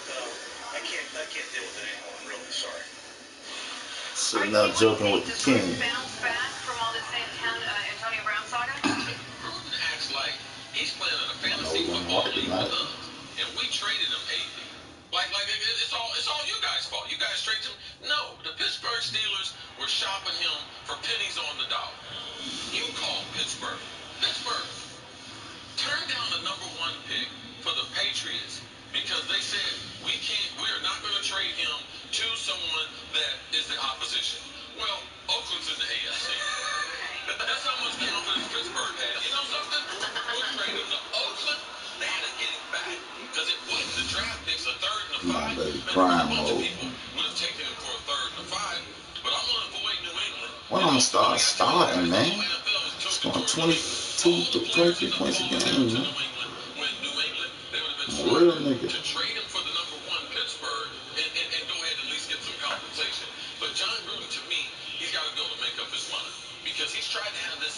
I can't deal with it anymore. I'm really sorry. So not joking with the king. Bounce back from all this Antonio Brown saga? Gruden acts like he's playing in a fantasy football league with us, and we traded him AB. Like it's all you guys' fault. You guys traded him. No, the Pittsburgh Steelers were shopping him for pennies on the dollar. You called Pittsburgh. Pittsburgh turned down the #1 pick for the Patriots because they said we are not going to trade him to someone that is the opposition. Well, Oakland's in the AFC. That's how much confidence Pittsburgh had. You know something? We'll trade him to Oakland. That'll get him back. Because it wasn't the draft picks, a 3rd and a 5. Come on, baby, Man, prime a bunch of mode. people would have taken him for a 3rd and a 5. But I'm going to avoid New England. When I'm gonna start starting, man. It's going 23 points a game, man. When New England, they would have been I'm a real smart nigga. to trade him for the #1 Pittsburgh and go ahead and at least get some compensation. But John Gruden, to me, he's got to be able to make up his mind. Because he's tried to have this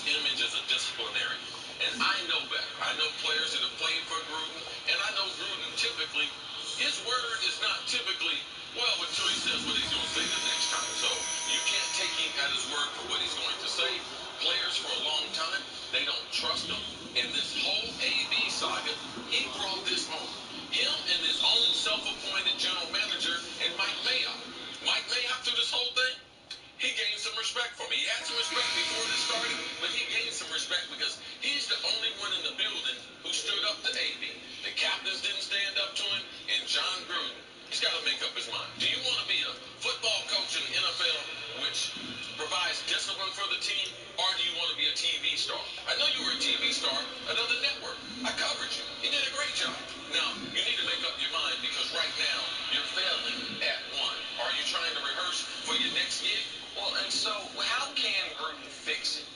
I know better. I know players that have played for Gruden, and I know Gruden typically, his word is not typically, well, until he says what he's going to say the next time. So you can't take him at his word for what he's going to say. Players for a long time, they don't trust him. In this whole AB saga, he brought this home. Him and his own self-appointed general manager and Mike Mayock. Mike Mayock through this whole thing, he gained some respect from me. He had some respect before this started, but he gained some respect because he's the only one in the building who stood up to AB. The captains didn't stand up to him, and John Gruden, he's got to make up his mind. Do you want to be a football coach in the NFL, which provides discipline for the team, or do you want to be a TV star? I know you were a TV star at another network. I covered you. You did a great job. Now, you need to make up your mind because right now, you're failing at one. Are you trying to rehearse for your next gig? Well, and so how can Gruden fix it?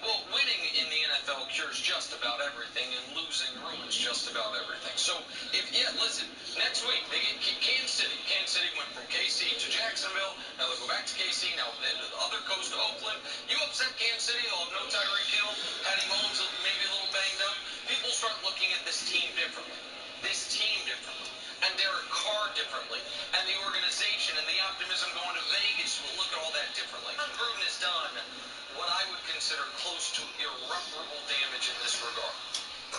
Well, winning in the NFL cures just about everything, and losing ruins just about everything. So, listen, next week they get Kansas City. Kansas City went from KC to Jacksonville. Now they'll go back to KC. Now the other coast to Oakland. You upset Kansas City, they'll have no Tyreek Hill. Patty Mahomes maybe a little banged up. People start looking at this team differently. And Derek Carr differently, and the organization and the optimism going to Vegas will look at all that differently. Gruden has done what I would consider close to irreparable damage in this regard.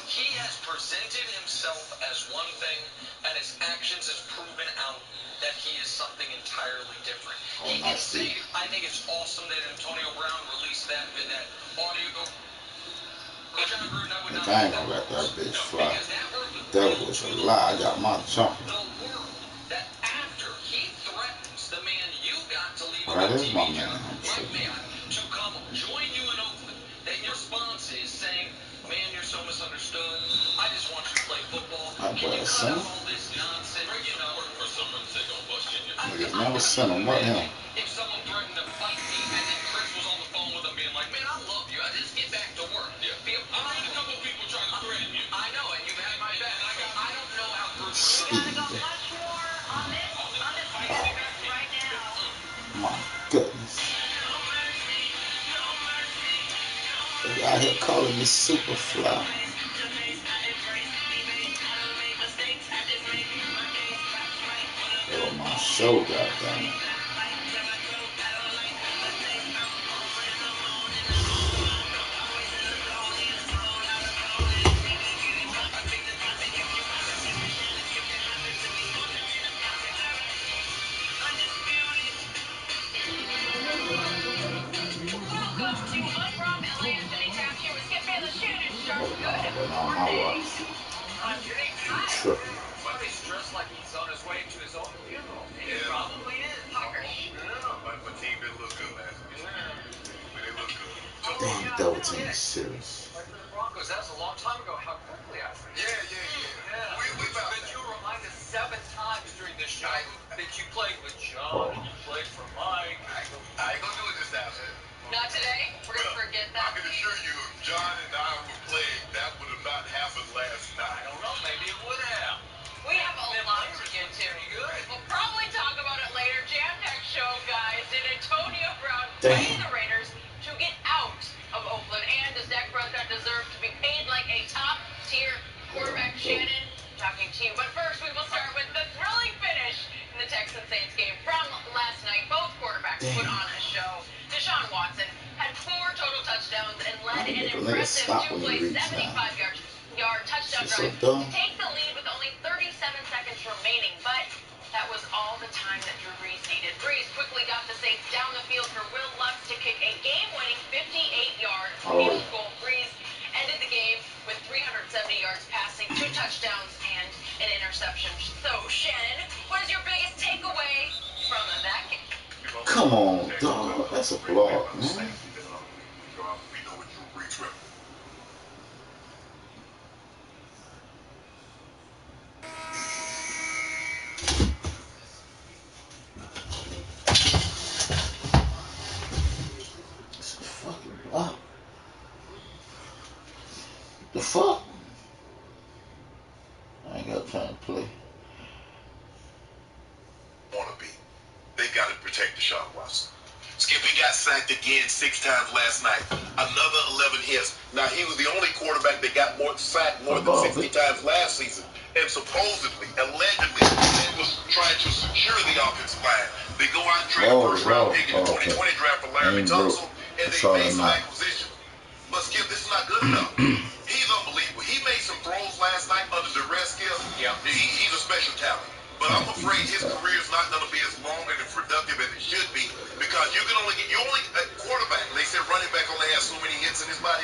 He has presented himself as one thing, and his actions has proven out that he is something entirely different. He can say, I think it's awesome that Antonio Brown released that audio. John Gruden, I would not I ain't gonna let that bitch fly. That was a lie. I got my jumping. The world that after he threatens the man you got to leave Well, that a is my TV man. job, I'm Mike tripping. Mayock, to come join you in Oakland, that your response is saying, man, you're so misunderstood. I just want you to play football. That Can boy you a cut out sinner. all this nonsense? You know, work for someone and say don't bust you in your Niggas never sent him. What him? If someone threatened to fight me and then Chris was on the phone with him being like, man, I love you. I just get back to work. Yeah. I had a couple people try to threaten you. I know, and you've had my back. I don't know how Gruden. We gotta go much more on this podcast right now. My goodness. They out here calling me Superfly. Oh, my show, goddammit. Welcome to I'm Rob L.A. Anthony Taft here with Skip Bayless, Shannon Sharp. Oh, Good no, but on my morning. watch. I'm Jake. You tripping. He's dressed like he's on his way to his own funeral. He Yeah. probably is. Puckers. My team didn't look good last week. We didn't look good. Damn, the double team is serious. Like for the Broncos, that was a long time ago. How quickly I forget. Yeah. We found But that. you remind us 7 times during this show that you played with John and you played for Mike. I ain't gonna do it this time, man. Not today. We're gonna forget I that. can assure you, if John and I were playing, that would have not happened last I night. don't know. Maybe it would have. We have a lot to get to. We'll probably talk about it later. Jam-packed show, guys. Did Antonio Brown pay the Raiders to get out of Oakland? And does Dak Prescott deserve to be paid like a top-tier quarterback? Shannon, talking to you. But first, we will start with the thrilling finish in the Texans-Saints game from last night. Both quarterbacks put on a show. Deshaun Watson had 4 total touchdowns and led an impressive 2-play, 75-yard touchdown drive to take the lead with only 37 seconds remaining. But that was all the time that Drew Brees needed. Brees quickly got the Saints down the field for Will Lutz to kick a game-winning 58-yard field goal. Brees ended the game with 370 yards passing, 2 touchdowns, and an interception. So, Shannon, what is your biggest takeaway from that game? Come on, dog. That's a blog, man. We know what Drew Brees represents. It's a fucking block. The fuck? I ain't got time to play. Want to be. They got to protect Deshaun Watson. Skip, he got sacked again 6 times last night. Another 11 hits. Now, he was the only quarterback that got sacked more than 60 times last season. And supposedly, allegedly, they was trying to secure the offensive line. They go out and trade a first-round pick in the 2020 draft for Larry Tunsil, and they made some acquisitions. But, Skip, this is not good enough. He's unbelievable. He made some throws last night under duress, Skip. Yeah. He's a special talent. But I'm afraid his career is not going to be as long and as productive as it should be, because you can only get, a quarterback, they said running back only has so many hits in his body.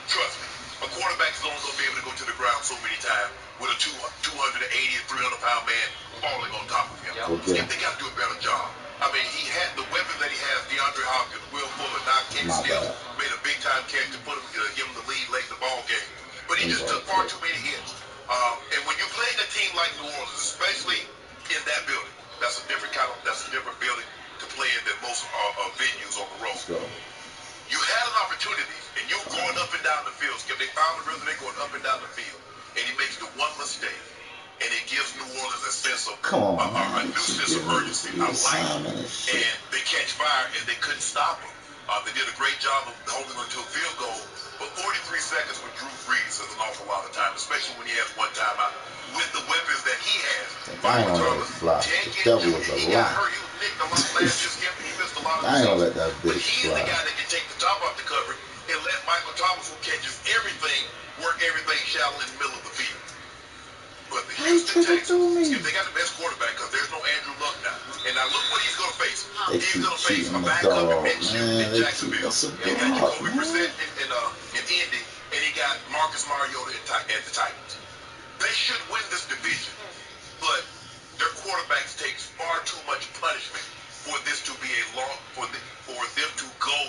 Trust me, a quarterback is only going to be able to go to the ground so many times with a 280 and 300-pound man falling on top of him. Skip, they got to do a better job. I mean, he had the weapons that he has, DeAndre Hopkins, Will Fuller, now Kenny Stills made a big-time catch to put him, give him the lead late in the ball game. But he just took far too many hits. And when you're playing a team like New Orleans, especially in that building, that's a different building to play in than most venues on the road. You had an opportunity, and you're going up and down the field. Skip, they found the rhythm, they're going up and down the field, and he makes the one mistake, and it gives New Orleans a sense of a new sense of urgency, a life, and they catch fire, and they couldn't stop him. They did a great job of holding him to a field goal, but 43 seconds with Drew Brees is an awful lot of time, especially when he has one timeout. With the weapons that he has, I ain't gonna let it fly. The devil is a lie. He was nicked a lot last year, Skip, and he missed a lot of the I ain't gonna let that But bitch he's fly. the guy that can take the top off the coverage and let Michael Thomas, who catches everything, work everything shallow in the middle of the field. But the Houston Texans, Skip, they got the best quarterback because there's no Andrew Luck now. And now look what he's going to face. He's going to face a backup in Minshew in Jacksonville. He got Jacoby Brissett in Indy, and he got Marcus Mariota at the Titans. They should win this division, but their quarterbacks takes far too much punishment for this to be for them to go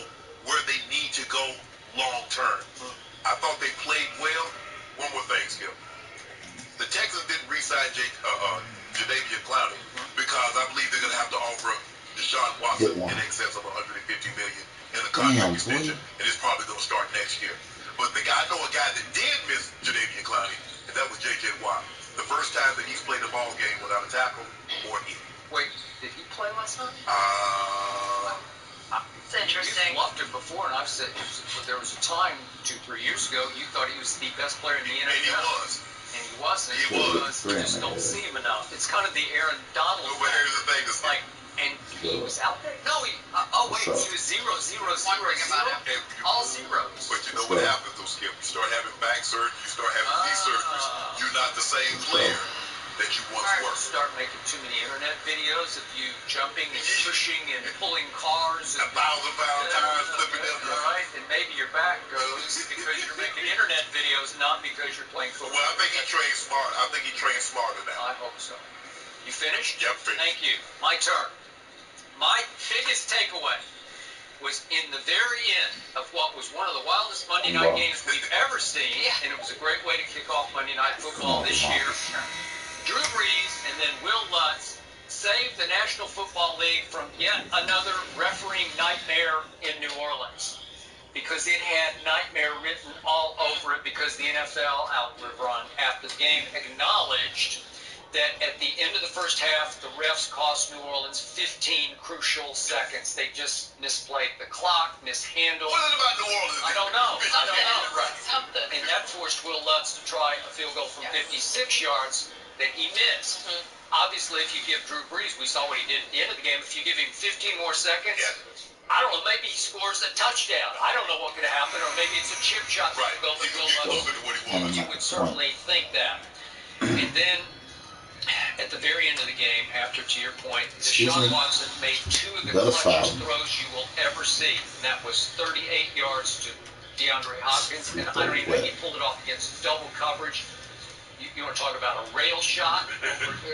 where they need to go long term. I thought they played well. One more thing, Skip. The Texans didn't re-sign Jadeveon Clowney because I believe they're going to have to offer Deshaun Watson in excess of $150 million in a contract extension, and it's probably going to start next year. But I know a guy that did miss Jadeveon Clowney, and that was J.J. Watt. The first time that he's played a ball game without a tackle or hit. Wait, did he play last night? It's interesting. You've loved him before, and I've said there was a time 2-3 years ago you thought he was the best player in the NFL. And he was. And he wasn't. He was. Because you just don't see him enough. It's kind of the Aaron Donald. But here's the thing, it's like, and he was out there. No, he was 0, 0, 0, 0, 0. All zeros. But you know what happens, though, Skip? You start having back surgery, you start having knee surgeries. You're not the same player that you once were. Start making too many internet videos of you jumping and pushing and pulling cars. And 1,000-pound tires flipping them. All right, and maybe your back goes because you're making internet videos, not because you're playing football. Well, I think he trains smart. I think he trains smarter now. I hope so. You finished? Yep, finished. Thank you. My turn. My biggest takeaway was in the very end of what was one of the wildest Monday night games we've ever seen, and it was a great way to kick off Monday Night Football this year. Drew Brees and then Will Lutz saved the National Football League from yet another refereeing nightmare in New Orleans, because it had nightmare written all over it, because the NFL, Albert Ron, after the game, acknowledged that at the end of the first half, the refs cost New Orleans 15 crucial seconds. They just misplayed the clock, mishandled. What is it about New Orleans? I don't know. Right. Something. And that forced Will Lutz to try a field goal from 56 yards that he missed. Obviously, if you give Drew Brees, we saw what he did at the end of the game. If you give him 15 more seconds, I don't know, maybe he scores a touchdown. I don't know what could happen, or maybe it's a chip shot field goal that Will Lutz. You would certainly think that. And then at the very end of the game, after, to your point, Deshaun Watson made two of the clutchest throws you will ever see. And that was 38 yards to DeAndre Hopkins, and I don't even think he pulled it off against double coverage. You want to talk about a rail shot?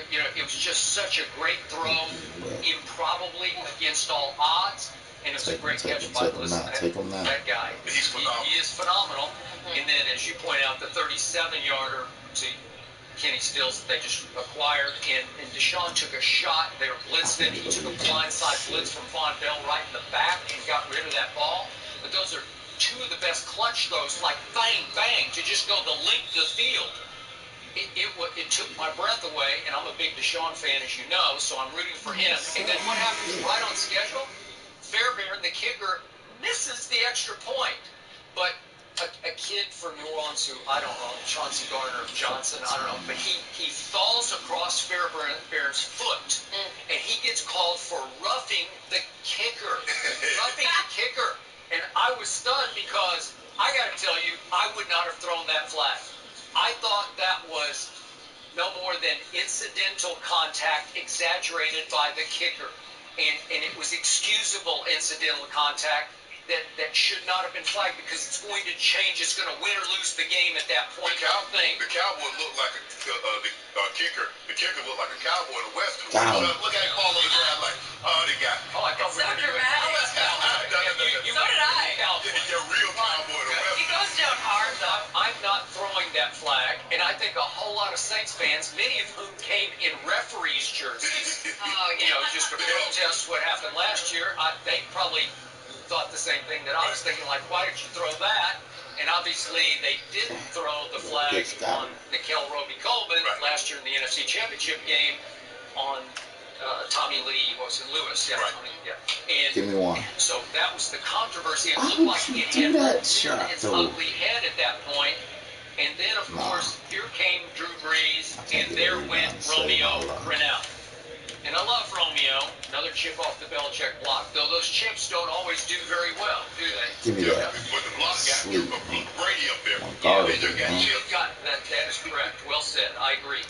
It was just such a great throw, improbably against all odds, and it was a great catch by that guy. He is phenomenal. And then, as you point out, the 37-yarder to Kenny Stills that they just acquired, and Deshaun took a shot. They were blitzing. He took a blindside blitz from Von Bell right in the back and got rid of that ball. But those are two of the best clutch throws, like bang, bang, to just go the length of the field. It took my breath away, and I'm a big Deshaun fan, as you know, so I'm rooting for him. And then what happens right on schedule? Fairbairn, the kicker, misses the extra point. But a kid from New Orleans who, I don't know, Chauncey Gardner Johnson, I don't know, but he falls across Fairbairn's foot, and he gets called for roughing the kicker. Roughing the kicker. And I was stunned because, I got to tell you, I would not have thrown that flag. I thought that was no more than incidental contact exaggerated by the kicker. And it was excusable incidental contact that should not have been flagged because it's going to change. It's going to win or lose the game at that point. The cowboy looked like the kicker. The kicker looked like a cowboy in a western. Look at him fall on the ground like, oh, they got me. Oh, I thought we were doing So did I. You're a real cowboy in a western. He goes down hard, though. I'm not throwing that flag, and I think a whole lot of Saints fans, many of whom came in referees' jerseys, just to protest what happened last year, they probably thought the same thing that I was thinking, like, why did you throw that? And obviously they didn't throw the flag on Nickel Roby-Coleman last year in the NFC Championship game on Tommy Lee, Lewis. Yeah, Right. Tommy, yeah. And give me one. so that was the controversy. It Why looked would like you it do had that shot, reared its though? ugly head at that point. And then, of course, here came Drew Brees, and there went Romeo Crennel. And I love Romeo, another chip off the Belichick block, though those chips don't always do very well, do they? Give me that. But the block got Brady up there. That is correct. Well said. I agree.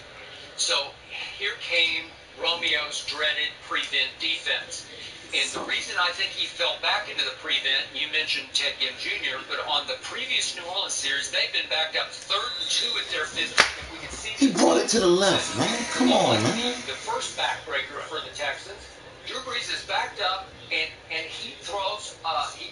So here came Romeo's dreaded prevent defense. And the reason I think he fell back into the prevent, you mentioned Ted Ginn Jr., but on the previous New Orleans series, they've been backed up 3rd and 2 at their 50. If we could see He brought it to the left, man. Come on, man. The first backbreaker for the Texans. Drew Brees is backed up, and he throws,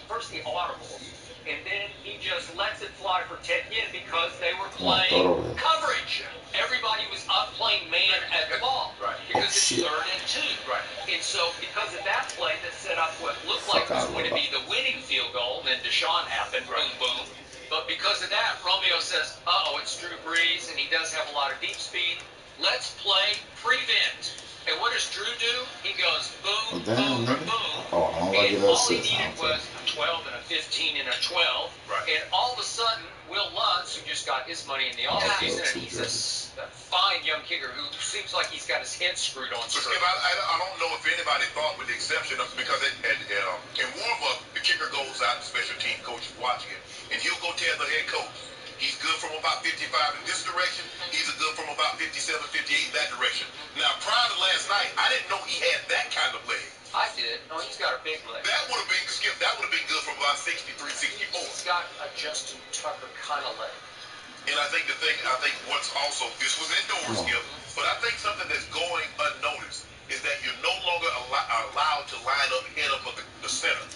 first he audibles, and then he just lets it fly for Ted Ginn because they were playing coverage. Everybody was up playing man at the ball because it's 3rd and 2. Right. And so because of that play that set up what looked like was going to be the winning field goal, then Deshaun happened, boom, boom. But because of that, Romeo says, it's Drew Brees, and he does have a lot of deep speed. Let's play prevent. And what does Drew do? He goes boom, boom, boom. Oh, I don't like And it. all he needed was a 12 and a 15 and a 12. And all of a sudden, Will Lutz, who just got his money in the offseason, and he's a fine young kicker who seems like he's got his head screwed on But straight. Skip, I don't know if anybody thought, with the exception of, because in warm-up, the kicker goes out, the special team coach is watching it, and he'll go tell the head coach, he's good from about 55 in this direction, he's good from about 57, 58 in that direction. Now, prior to last night, I didn't know he had that kind of leg. I did. No, he's got a big leg. That would have been, Skip, that would have been good from about 63, 64. He's got a Justin Tucker kind of leg. And I think what's also, this was indoors, Skip, but I think something that's going unnoticed is that you're no longer allowed to line up head up of the center.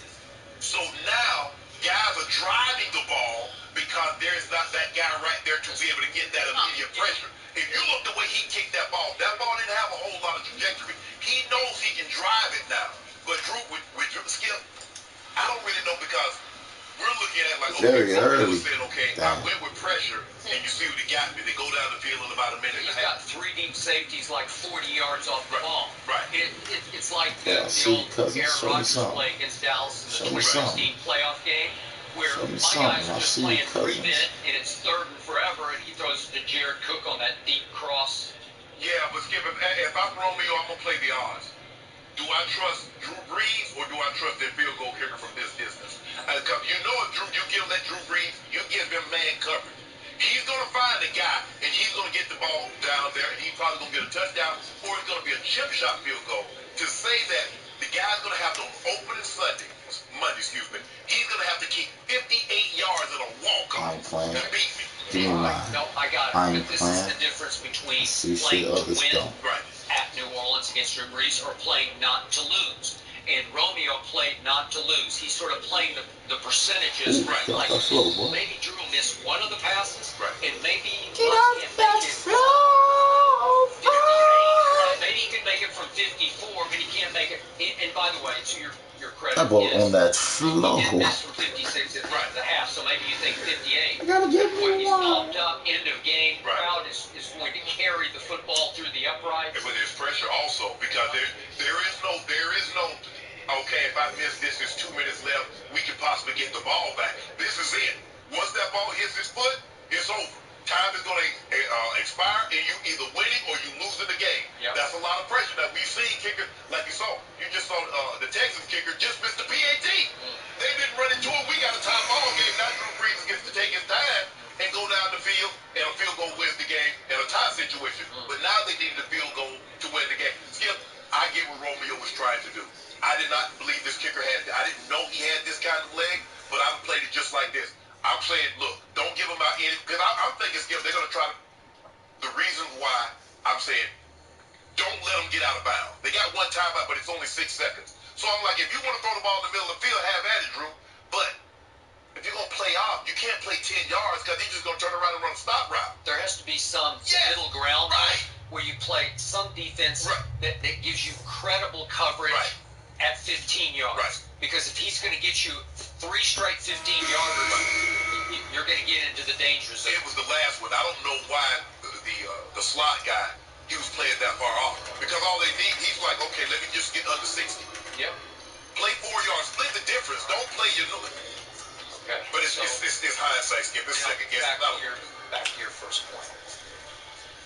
So now, guys are driving the ball because there's not that guy right there to be able to get that immediate pressure. If you look the way he kicked that ball didn't have a whole lot of trajectory. He knows he can drive it now. But Drew, with Skip, I don't really know because we're looking at it like, very early. Saying, I went with pressure, and you see what he got me. They go down the field in about a minute and a half. He's got 3 deep safeties like 40 yards off the ball. Right. It's like the old Aaron Rodgers play against Dallas in the 2016 playoff game, where my guy's just playing prevent, and it's 3rd and forever, and he throws it to Jared Cook on that deep cross. Yeah, but Skip, if I'm Romeo, I'm going to play the odds. Do I trust Drew Brees or do I trust their field goal kicker from this distance? You know if you let Drew Brees, you give him man coverage. He's going to find a guy, and he's going to get the ball down there, and he's probably going to get a touchdown, or it's going to be a chip shot field goal. To say that the guy's going to have to open Monday, he's going to have to keep 58 yards in a walk-off to beat me. Give me mine. No, I got it. But this is the difference between playing to win at New Orleans against Drew Brees or playing not to lose. And Romeo played not to lose. He's sort of playing the percentages. Like maybe Drew will miss one of the passes, and maybe he can't make it. Maybe he can make it from 54, but he can't make it. And by the way, to your credit, that ball on that flow. He did miss from 56 at the half, so maybe you think 58. I gotta give when me he's one. pumped up, end of game, crowd is going to carry the football through the uprights. But there's pressure also because there is no. Okay, if I miss this, there's 2 minutes left. We could possibly get the ball back. This is it. Once that ball hits his foot, it's over. Time is going to expire, and you either winning or you losing the game. Yep. That's a lot of pressure. Now, we've seen kickers, like you saw. You just saw the Texans kicker just missed the PAT. They've been running to it. We got a tie ball game. Now Drew Brees gets to take his time and go down the field, and a field goal wins the game in a tie situation. But now they needed a field goal to win the game. Skip, I get what Romeo was trying to do. I did not believe this kicker I didn't know he had this kind of leg, but I played it just like this. I'm saying, look, don't give him out any, because I'm thinking, Skip, they're going to try to, the reason why I'm saying, don't let them get out of bounds. They got one timeout, but it's only 6 seconds. So I'm like, if you want to throw the ball in the middle of the field, have at it, Drew. But if you're going to play off, you can't play 10 yards because he's just going to turn around and run a stop route. There has to be some middle ground where you play some defense that gives you credible coverage at 15 yards. Because if he's going to get you 3 straight 15-yarders, you're going to get into the danger zone. It was the last one. I don't know why the slot guy, he was playing that far off. Because all they need, he's like, okay, let me just get under 60. Yep. Play 4 yards. Split the difference. Don't play your number. Okay. But it's hindsight, Skip. It's second guess. Back to your first point.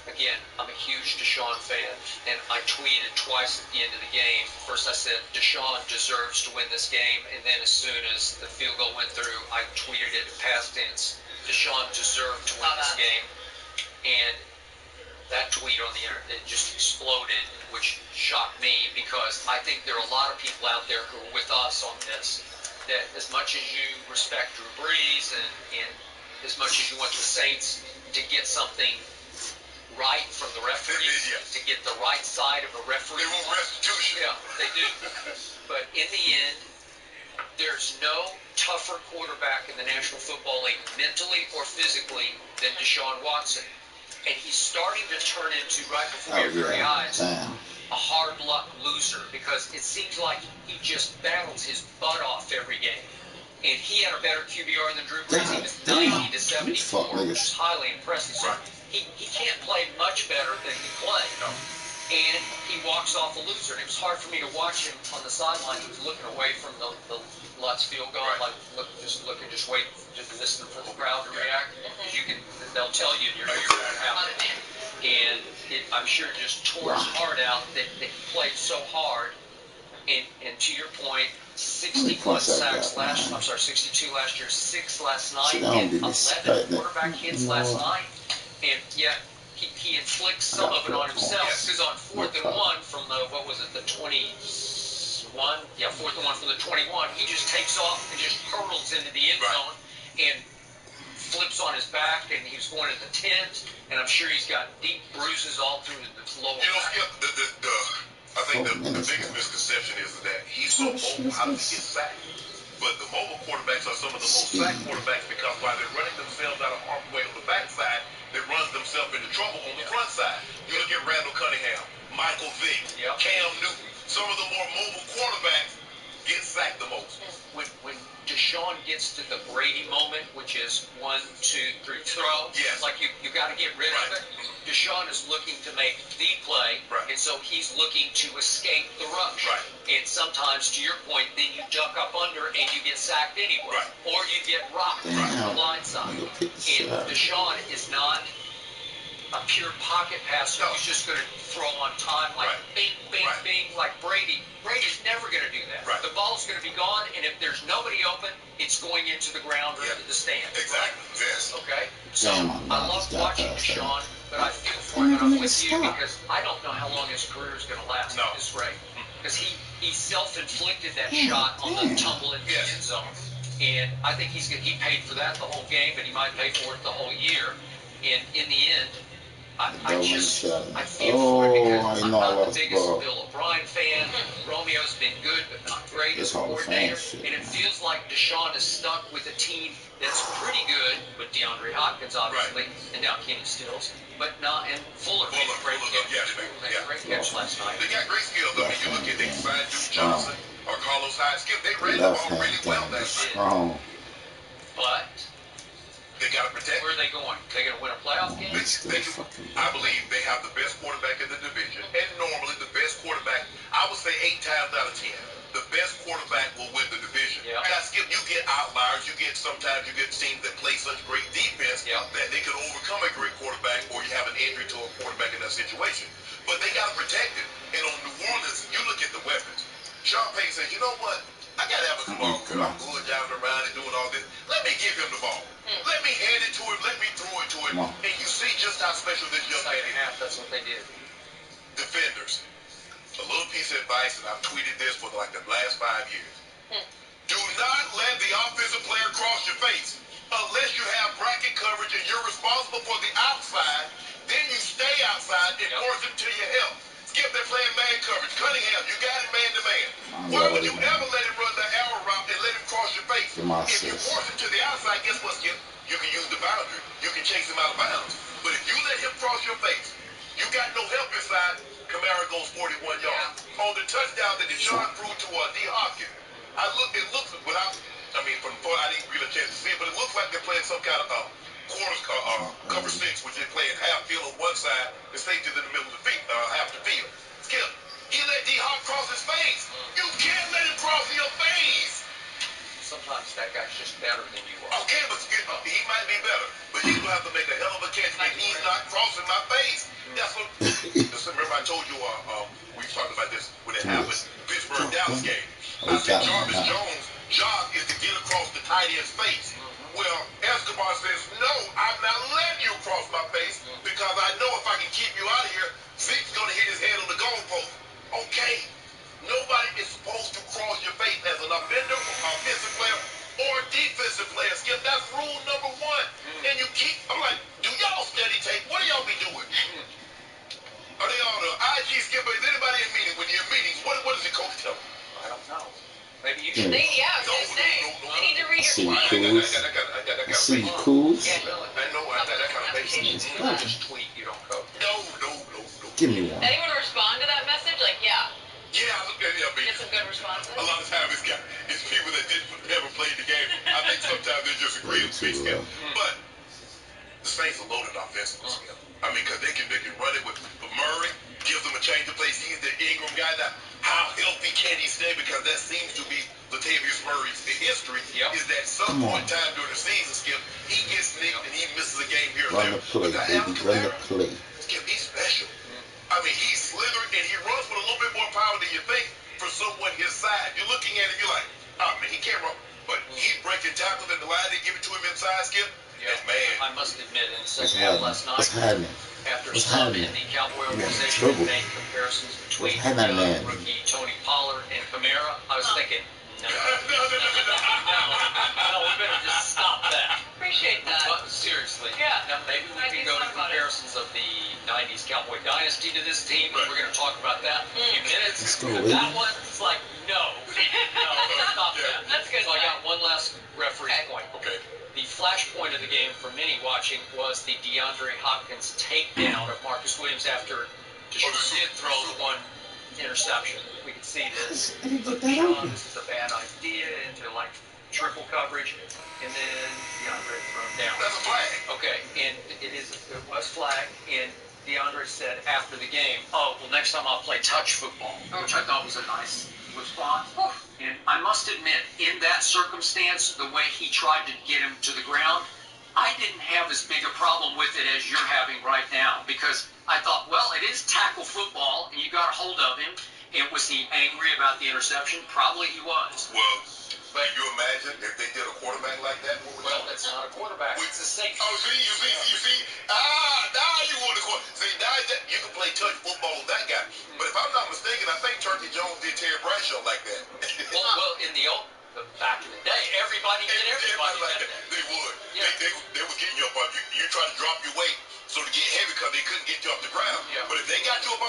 Again, I'm a huge Deshaun fan, and I tweeted twice at the end of the game. First I said, Deshaun deserves to win this game, and then as soon as the field goal went through, I tweeted it in past tense. Deshaun deserved to win this game. And that tweet on the internet, it just exploded, which shocked me, because I think there are a lot of people out there who are with us on this, that as much as you respect Drew Brees and as much as you want the Saints to get something right from the referees, to get the right side of a referee. They want restitution. Yeah, they do. But in the end, there's no tougher quarterback in the National Football League, mentally or physically, than Deshaun Watson. And he's starting to turn into, right before your very eyes, a hard luck loser, because it seems like he just battles his butt off every game. And he had a better QBR than Drew Brees. He was 90 to 74, which is highly impressive. So he can't play much better than he played. No. And he walks off a loser. And it was hard for me to watch him on the sideline. He was looking away from the Lutz field goal, like just wait, just listen for the crowd to react. Because they'll tell you you're going to happen. And I'm sure it just tore his heart out that he played so hard. And to your point, 60 plus sacks last. I'm sorry, 62 last year, 6 last night, and 11 quarterback hits last night. And yet he inflicts some of it on himself, because on 4th and 1 from the 21, 4th and 1 from the 21, he just takes off and just hurtles into the end zone and flips on his back, and he was going to the tent, and I'm sure he's got deep bruises all through the lower back. I think the biggest misconception is that he's so mobile. How does he get sacked? But the mobile quarterbacks are some of the most sacked quarterbacks, because while they're running themselves out of harm's way on the backside, they run themselves into trouble on the front side. You look at Randall Cunningham, Michael Vick, Cam Newton. Some of the more mobile quarterbacks get sacked the most. When Deshaun gets to the Brady moment, which is 1, 2, 3, throw, like you got to get rid of it. Deshaun is looking to make the play, and so he's looking to escape the rush. And sometimes, to your point, then you duck up under and you get sacked anyway, or you get rocked from the blind side. And Deshaun is not a pure pocket passer who's just going to throw on time, like bing, bing, bing, like Brady. Brady's never going to do that. The ball's going to be gone, and if there's nobody open, it's going into the ground or into the stands. Exactly. Yes. Okay? So I love watching Deshaun, but I feel for him, and I'm with you, because I don't know how long his career is going to last at this rate. Because he self-inflicted that shot on the tumble in the end zone. And I think he paid for that the whole game, but he might pay for it the whole year. And in the end, I feel for it, because I'm not the biggest Bill O'Brien fan. Romeo's been good, but not great as a coordinator. And it feels like Deshaun is stuck with a team that's pretty good, with DeAndre Hopkins, obviously, and now Kenny Stills, but not, and Fuller made a great catch last night. They got great skills. I mean, you look at they signed Duke Johnson or Carlos Hyde. They ran the ball really well that night. But they got to protect. Where are they going? They going to win a playoff game? I believe they have the best quarterback in the division, and normally the best quarterback, I would say 8 times out of 10, the best quarterback will win the division. Yep. Now, Skip, you get outliers. Sometimes you get teams that play such great defense that they can overcome a great quarterback, or you have an injury to a quarterback in that situation. But they got to protect it. And on New Orleans, you look at the weapons. Sean Payton says, you know what? I got to have a tomorrow good. I'm good driving around and doing all this. Let me give him the ball. Let me hand it to him. Let me throw it to him. And you see just how special this young man is. Half, that's what they did. Defenders. A little piece of advice, and I've tweeted this for like the last 5 years. Do not let the offensive player cross your face. Unless you have bracket coverage and you're responsible for the outside, then you stay outside and force him to your help. Skip, they're playing man coverage. Cunningham, you got it man to man. Why would you ever let him run the arrow route and let him cross your face? If you force him to the outside, guess what, Skip? You can use the boundary. You can chase him out of bounds. But if you let him cross your face, you got no help inside. Kamara goes 41 yards. On the touchdown that Deshaun threw to D. Hopkins, it looks without, from before I didn't really get a chance to see it, but it looks like they're playing some kind of cover 6, which they play in half field on one side, the safety's in the middle of the field, half the field. Skip, he let D. Hop cross his face. You can't let him cross your face. Sometimes that guy's just better than you are. Okay, but Skip, he might be better, but he's gonna have to make a hell of a catch, and he's not crossing my face. That's what. Remember, I told you we talked about this when it happened. Pittsburgh Dallas game. I said Jarvis Jones' job is to get across the tight end's face. Well, Escobar says, no, I'm not letting you cross my face because I know if I can keep you out of here, Zeke's gonna hit his head on the goalpost. Okay. Nobody is supposed to cross your face as an offender, offensive player, or defensive player. Skip, that's rule number 1. And you keep, I'm like, do y'all study tape? What do y'all be doing? Are they all the IG Skipper? Is anybody in meeting? When you're in meetings, what does the coach tell them? I don't know. Maybe you should. I was going to say. They need to read your See tweets. I see Cools. I know, I got that kind of patience. Just tweet, you don't coach. No. Give me one. Anyone respond to that message? Like, yeah. Yeah, Get some good responses. a lot of times it's people that never played the game. I think sometimes they just agree with me, Skip. But the Saints are loaded offensively, Skip. Because they can run it with Murray, gives them a change of pace. He's the Ingram guy. Now, how healthy can he stay? Because that seems to be Latavius Murray's history. Is that some point in time during the season, Skip, he gets nicked and he misses a game here or there. Run the play, baby. Run the play. Skip, he's special. He's slithered and he runs with a little bit more power than you think for someone his size. You're looking at him, you're like, he can't run. But he's breaking tackles and the line they give it to him inside, Skip. Yeah. And man, I must admit, in the second half last night, after What's some happening? in the Cowboy organization made comparisons between rookie Tony Pollard and Kamara, I was thinking, no, we better just stop that. Appreciate that. But seriously, now maybe we can go to comparisons of the 90s Cowboy dynasty to this team, and we're going to talk about that in a few minutes. Let's go, That one, it's like, no, stop that. That's good. So I got one last referee point. okay. The flashpoint of the game for many watching was the DeAndre Hopkins takedown of Marcus Williams after Deshaun did throw the one interception. We could see this. Deshaun, this is a bad idea into like triple coverage, and then DeAndre thrown down. That's a flag. Okay, and it was flagged, and DeAndre said after the game, well, next time I'll play touch football, which I thought was a nice response. And I must admit, in that circumstance, the way he tried to get him to the ground, I didn't have as big a problem with it as you're having right now, because I thought, well, it is tackle football, and you got a hold of him. And was he angry about the interception? Probably he was. Well, but can you imagine if they did a quarterback like that? Well, that's not a quarterback. It's a safety. Oh, you see. Now you want to see, now you can play touch football with that guy. But if I'm not mistaken, I think Turkey Jones did Terry Bradshaw like that. well, in the back in the day, everybody did everybody like that. They would. Yeah. They would get you up on you. You try to drop your weight so to get heavy because they couldn't get you off the ground. Yeah. But if they got you up on